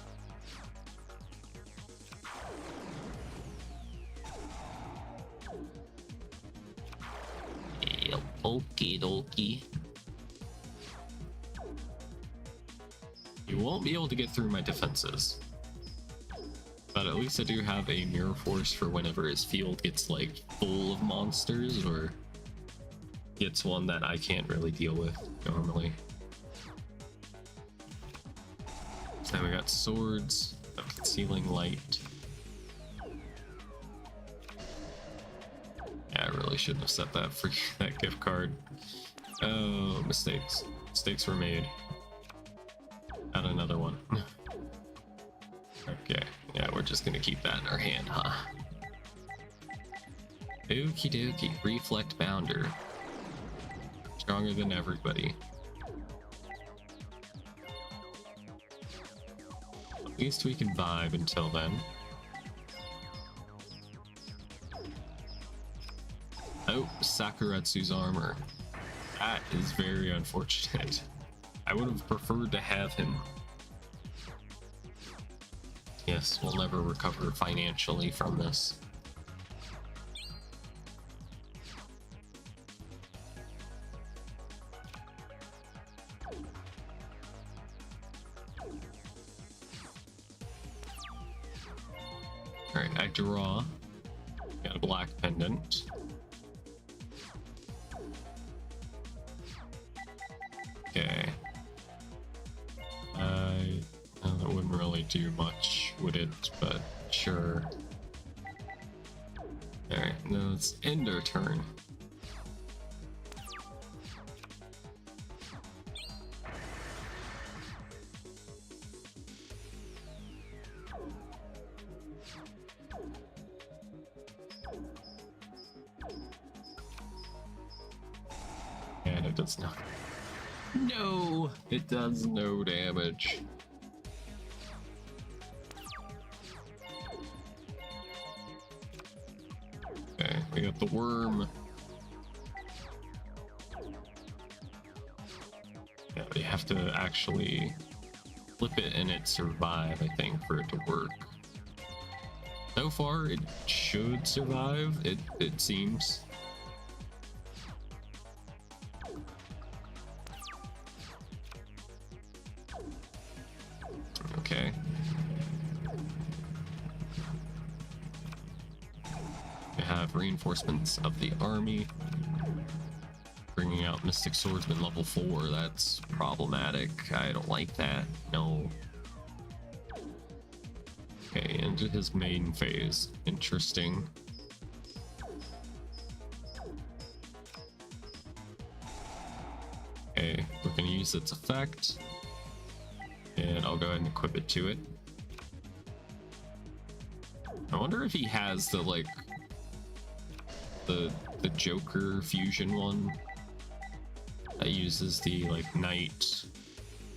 Yep, okie dokie. You won't be able to get through my defenses. But at least I do have a Mirror Force for whenever his field gets like full of monsters or gets one that I can't really deal with normally. So then we got Swords of Concealing Light. Yeah, I really shouldn't have set that for that gift card. Oh, mistakes. Mistakes were made. Got another one. Okay, yeah, we're just gonna keep that in our hand, huh? Okie dokie, Reflect Bounder. Stronger than everybody. At least we can vibe until then. Oh, Sakuretsu's armor. That is very unfortunate. I would have preferred to have him. Yes, we'll never recover financially from this. Alright, I draw. Got a black pendant. Okay. That wouldn't really do much, would it? But sure. Alright, now let's end our turn. it does not. No, it does no damage. Okay, we got the worm. Yeah, you have to actually flip it and it survive, I think, for it to work. So far, it should survive, it seems. Okay. We have reinforcements of the army. Bringing out Mystic Swordsman level 4, that's problematic. I don't like that. No. Okay, into his main phase. Interesting. Okay, we're gonna use its effect. And I'll go ahead and equip it to it. I wonder if he has the, like, the Joker fusion one that uses the, like, Knight,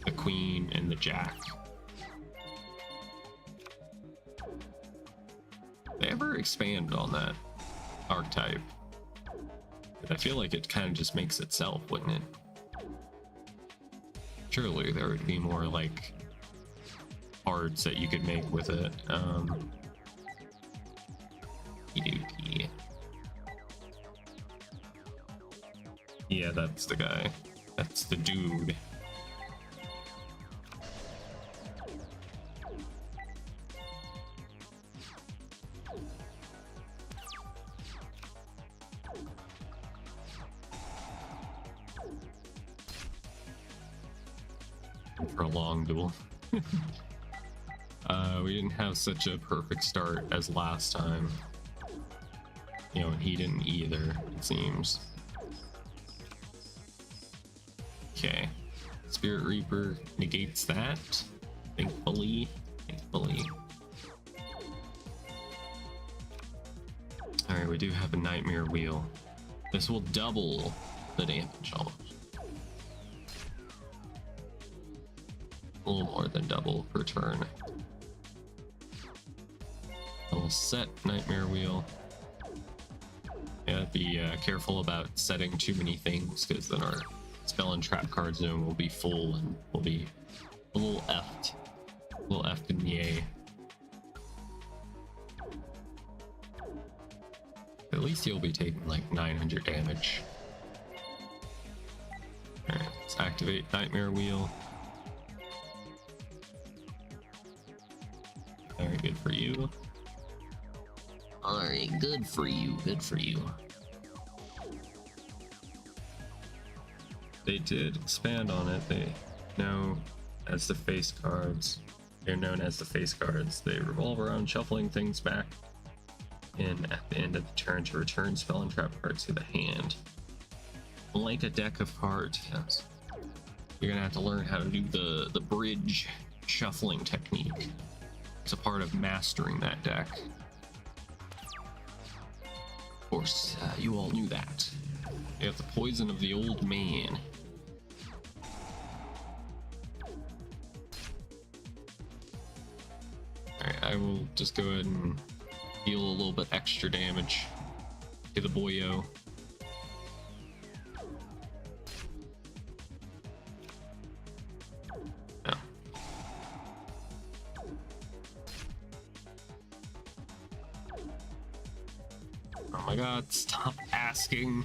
the Queen, and the Jack. They ever expand on that archetype? I feel like it kind of just makes itself, wouldn't it? Surely there would be more, like, cards that you could make with it. Yeah, that's the guy. That's the dude. For a long duel. We didn't have such a perfect start as last time. You know, and he didn't either, it seems. Okay. Spirit Reaper negates that. Thankfully. Alright, we do have a Nightmare Wheel. This will double the damage almost. A little more than double per turn. I'll set Nightmare Wheel. Yeah, be careful about setting too many things, because then our spell and trap card zone will be full and we'll be a little effed. A little effed in the A. At least you'll be taking like 900 damage. Alright, let's activate Nightmare Wheel. Very good for you. Alright, good for you, good for you. They did expand on it. They know as the face cards. They're known as the face cards. They revolve around shuffling things back in at the end of the turn to return spell and trap cards to the hand. Like a deck of cards, yes. You're gonna have to learn how to do the bridge shuffling technique. It's a part of mastering that deck. Of course, you all knew that. You have the poison of the old man. Alright, I will just go ahead and deal a little bit extra damage to the boyo. Yeah. Oh my god, stop asking.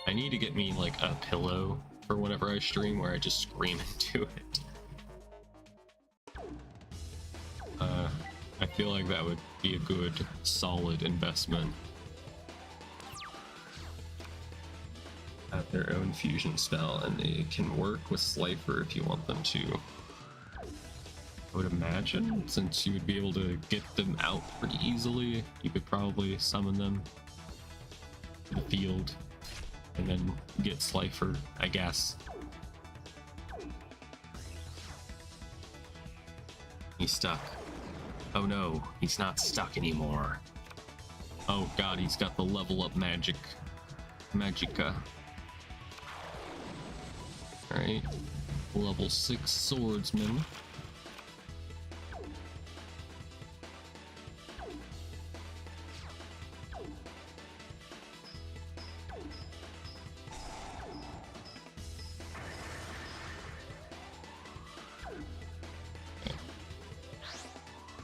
I need to get me like a pillow for whenever I stream where I just scream into it. I feel like that would be a good, solid investment. Have their own fusion spell, and they can work with Slifer if you want them to. I would imagine, since you would be able to get them out pretty easily, you could probably summon them to the field and then get Slifer, I guess. He's stuck. Oh no, he's not stuck anymore. Oh god, he's got the level up magicka. Alright. Level 6 swordsman.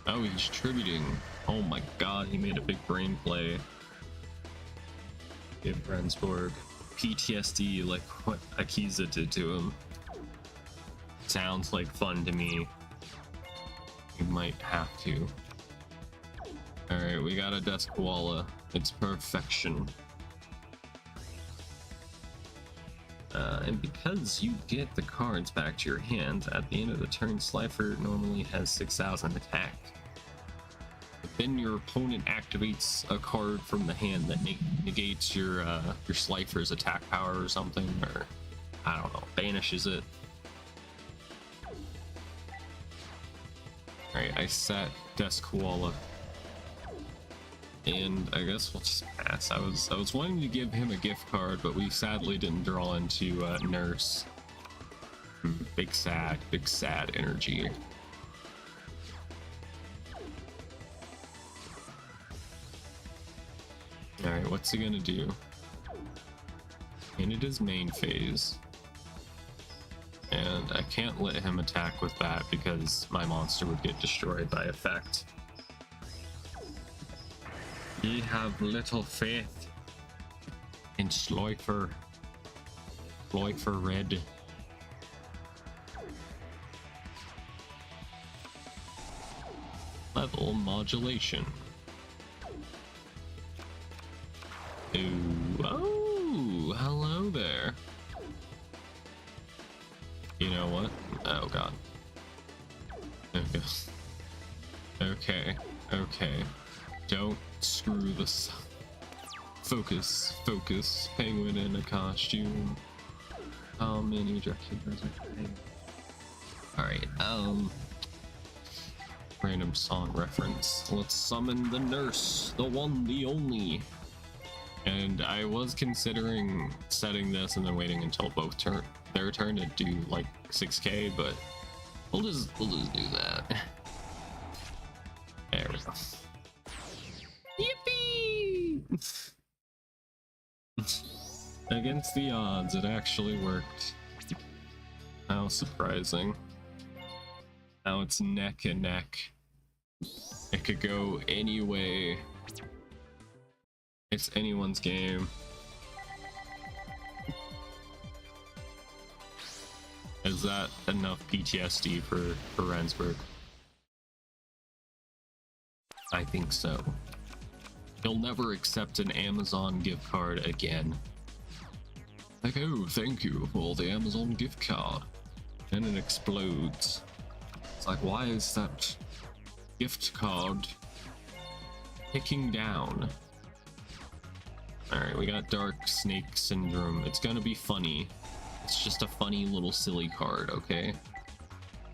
Oh, he's tributing. Oh my god, he made a big brain play. Give Rendsburg PTSD like what Akiza did to him. Sounds like fun to me. We might have to. Alright, we got a desk koala. It's perfection. And because you get the cards back to your hand, at the end of the turn, Slifer normally has 6,000 attack. But then your opponent activates a card from the hand that negates your Slifer's attack power or something, or I don't know, banishes it. Alright, I set Desk Koala. And I guess we'll just pass. I was wanting to give him a gift card, but we sadly didn't draw into Nurse. Big sad energy. Alright, what's he gonna do? And it is main phase. And I can't let him attack with that because my monster would get destroyed by effect. Ye have little faith in Slifer. Slifer Red. Level modulation. Ooh, oh, hello there. You know what? Oh god. Okay. Okay. Don't screw this. Focus. Penguin in a costume. How many objectives are Alright, random song reference. Let's summon the nurse, the one, the only. And I was considering setting this and then waiting until their turn to do like 6k, but we'll just do that. There we go. Yippee! Against the odds, it actually worked. How surprising. Now it's neck and neck. It could go any way. It's anyone's game. Is that enough PTSD for Rendsburg? I think so. He'll never accept an Amazon gift card again. Like, oh, thank you for the Amazon gift card. And it explodes. It's like, why is that gift card ticking down? Alright, we got Dark Snake Syndrome. It's gonna be funny. It's just a funny little silly card, okay?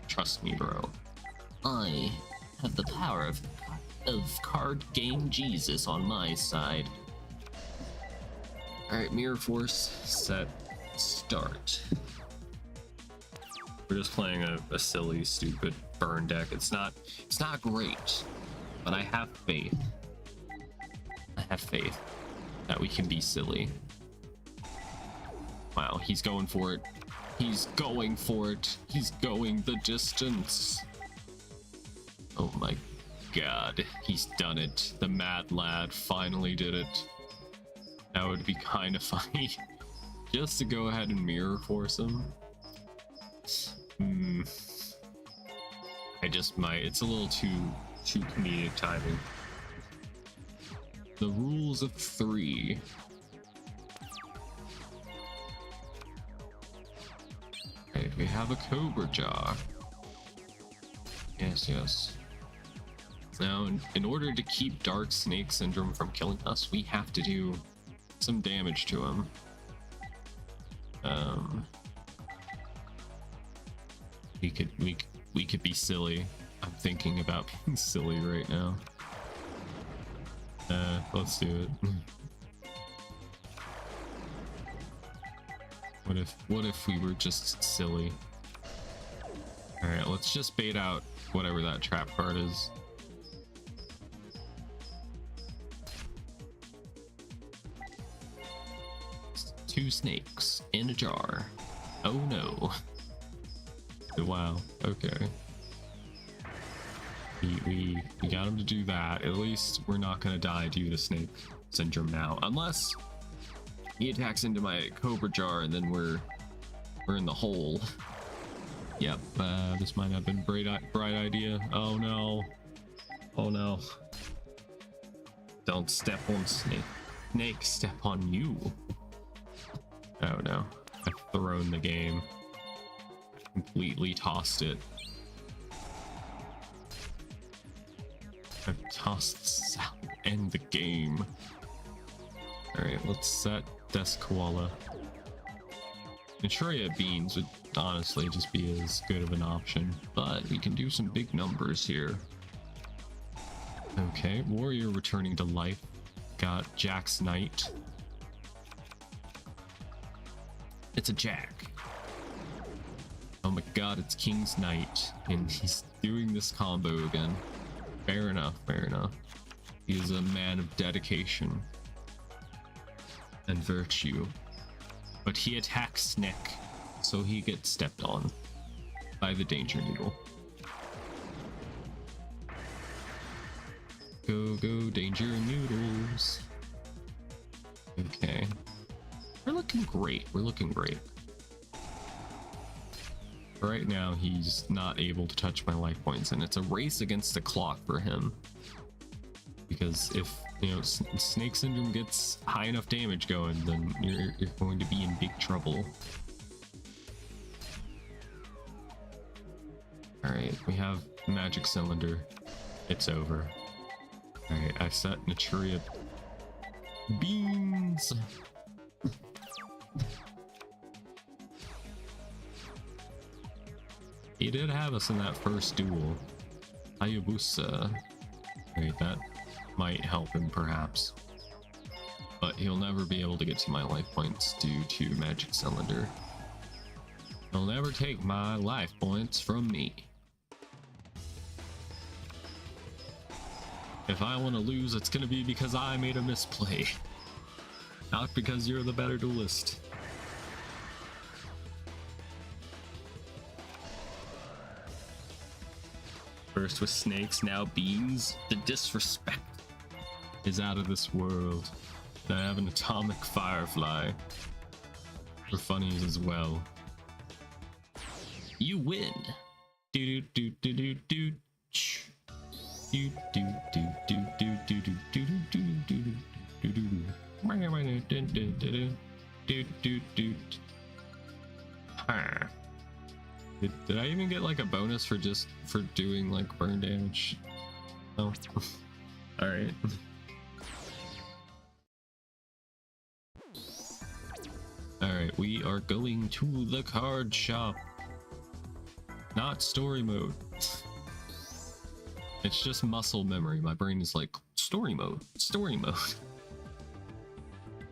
Trust me, bro. I have the power of card game Jesus on my side. Alright, Mirror Force, set, start. We're just playing a silly, stupid burn deck. It's not great, but I have faith. I have faith that we can be silly. Wow, he's going for it. He's going for it. He's going the distance. Oh my god, he's done it. The mad lad finally did it. That would be kind of funny. Just to go ahead and mirror force him. I just might. It's a little too comedic timing. The rules of 3. Okay, we have a Cobra Jar. Yes. Now, in order to keep Dark Snake Syndrome from killing us, we have to do some damage to him. We could be silly. I'm thinking about being silly right now. Let's do it. What if we were just silly? Alright, let's just bait out whatever that trap card is. Two snakes in a jar. Oh no. Wow, okay. We got him to do that. At least we're not gonna die due to snake syndrome now. Unless he attacks into my cobra jar and then we're in the hole. Yep, this might have been a bright idea. Oh no. Oh no. Don't step on snake. Snake step on you. Oh no. I've thrown the game. Completely tossed it. I've tossed end the game. Alright, let's set Desk Koala. Manchuria Beans would honestly just be as good of an option, but we can do some big numbers here. Okay, Warrior returning to life. Got Jack's Knight. It's a Jack. Oh my god, it's King's Knight, and he's doing this combo again. Fair enough, fair enough. He is a man of dedication and virtue. But he attacks Nick, so he gets stepped on by the Danger Noodle. Go, go, Danger Noodles. Okay. We're looking great. We're looking great. Right now, he's not able to touch my life points, and it's a race against the clock for him. Because if, you know, Snake Syndrome gets high enough damage going, then you're going to be in big trouble. Alright, we have Magic Cylinder. It's over. Alright, I set Naturia Beans. He did have us in that first duel. Hayabusa. Alright, that might help him perhaps. But he'll never be able to get to my life points due to Magic Cylinder. He'll never take my life points from me. If I want to lose, it's gonna be because I made a misplay. Not because you're the better duelist. First with snakes, now beans. The disrespect is out of this world. And I have an atomic firefly for funnies as well. You win. Do do do do do do. Do do do do do do do do do do do do do do. Did I even get like a bonus for doing like burn damage? Oh. All right. All right, we are going to the card shop. Not story mode. It's just muscle memory. My brain is like story mode, story mode.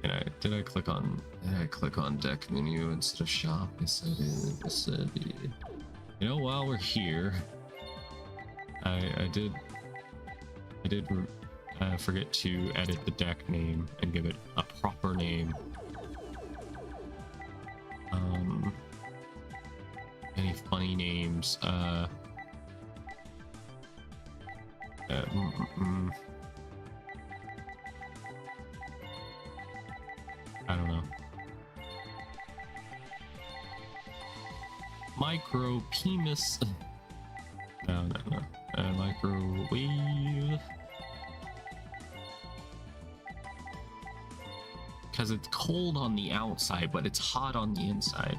And did I click on deck menu instead of shop? Yes, I did. Yes, I did. You know, while we're here, I did forget to edit the deck name and give it a proper name. Any funny names? I don't know. Micro penis. No. Microwave. Because it's cold on the outside, but it's hot on the inside.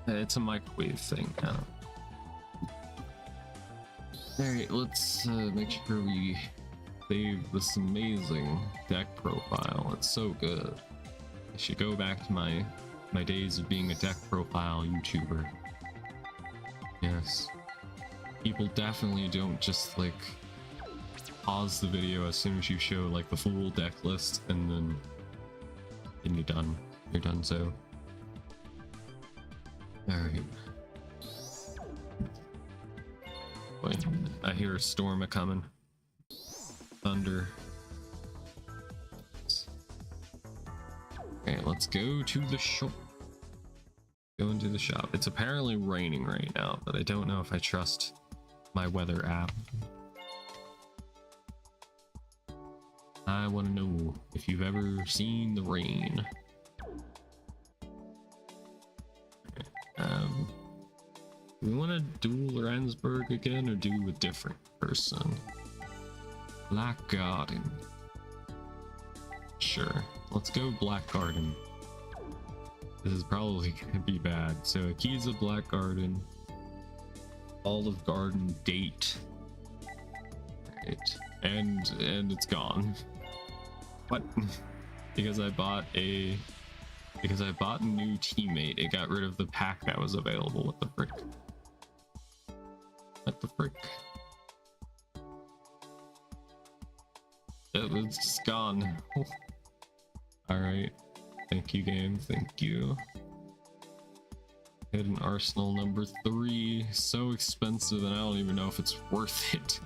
It's a microwave thing now. Alright, let's make sure we save this amazing deck profile. It's so good. I should go back to my days of being a deck profile YouTuber. Yes. People definitely don't just like pause the video as soon as you show like the full deck list, and then you're done. You're done. So, all right. Wait, I hear a storm a coming. Thunder. Okay, let's go to the shop. Go into the shop. It's apparently raining right now, but I don't know if I trust my weather app. I want to know if you've ever seen the rain. Do we want to duel Rensburg again, or do a different person? Black Garden. Sure, let's go Black Garden. This is probably gonna be bad. So Akiza Black Garden, Olive Garden Date. Right. And it's gone. What? Because I bought a new teammate, it got rid of the pack that was available. What the frick? What the frick? It was just gone. Alright. Thank you, game. Thank you. Hit an Arsenal number 3. So expensive, and I don't even know if it's worth it.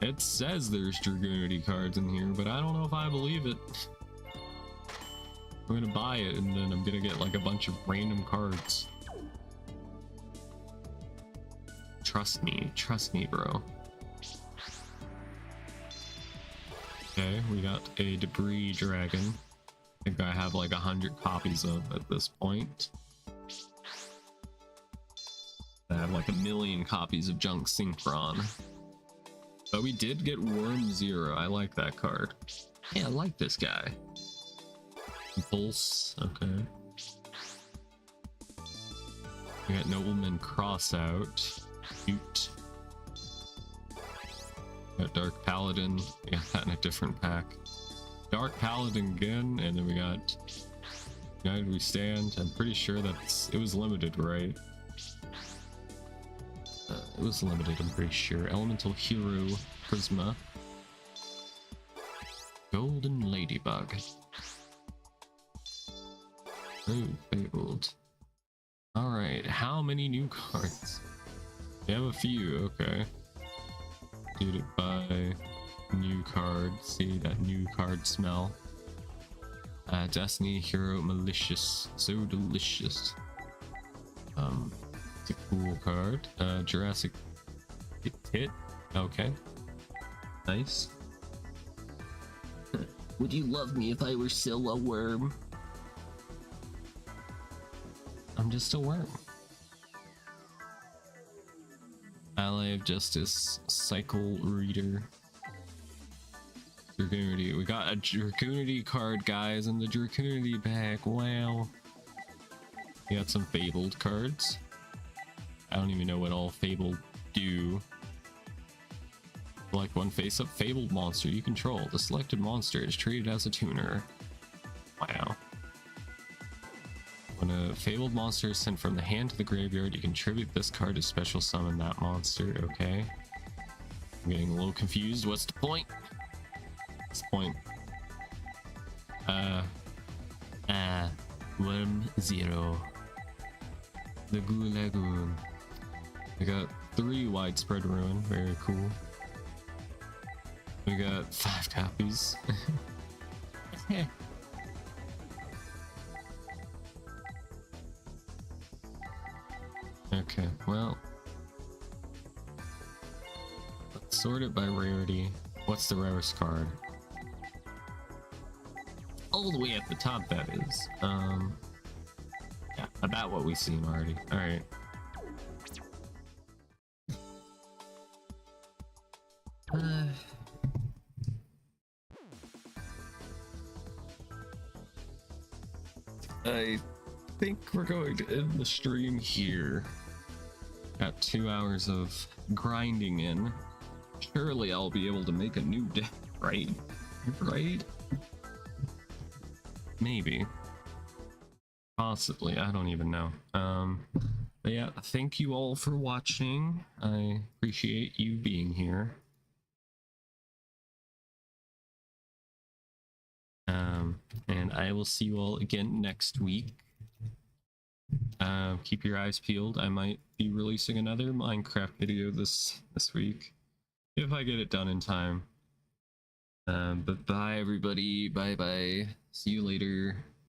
It says there's Dragoonity cards in here, but I don't know if I believe it. I'm gonna buy it, and then I'm gonna get like a bunch of random cards. Trust me, bro. Okay, we got a Debris Dragon. I think I have like 100 copies of at this point. I have like 1,000,000 copies of Junk Synchron. But we did get Worm Zero. I like that card. Yeah, I like this guy. Pulse, okay. We got Nobleman Crossout. Cute. Got Dark Paladin. We got that in a different pack. Dark Paladin again, and then we got United We Stand. I'm pretty sure it was limited, right? It was limited, I'm pretty sure. Elemental Hero Prisma. Golden Ladybug. Oh, fabled. Alright, how many new cards? We have a few, okay. Did it by new card. See that new card smell. Destiny Hero Malicious. So delicious. It's a cool card. Jurassic Hit. Okay. Nice. Would you love me if I were still a worm? I'm just a worm. Ally of Justice, Cycle Reader. Dragoonity. We got a Dragoonity card, guys, in the Dragoonity pack. Wow. We got some Fabled cards. I don't even know what all Fabled do. Select one face-up Fabled monster you control. The selected monster is treated as a tuner. Wow. When a Fabled monster is sent from the hand to the graveyard, you contribute this card to special summon that monster. Okay. I'm getting a little confused. What's the point? What's the point? Worm Zero. The Goo Lagoon. We got 3 Widespread Ruin. Very cool. We got 5 copies. Okay, well, let's sort it by rarity. What's the rarest card? All the way at the top, that is. Yeah, about what we've seen already. All right. I think we're going to end the stream here. Got 2 hours of grinding in. Surely I'll be able to make a new deck, right? Right? Maybe. Possibly, I don't even know. But yeah, thank you all for watching. I appreciate you being here. And I will see you all again next week. Keep your eyes peeled. I might be releasing another Minecraft video this week if I get it done in time. But bye everybody. Bye bye. See you later.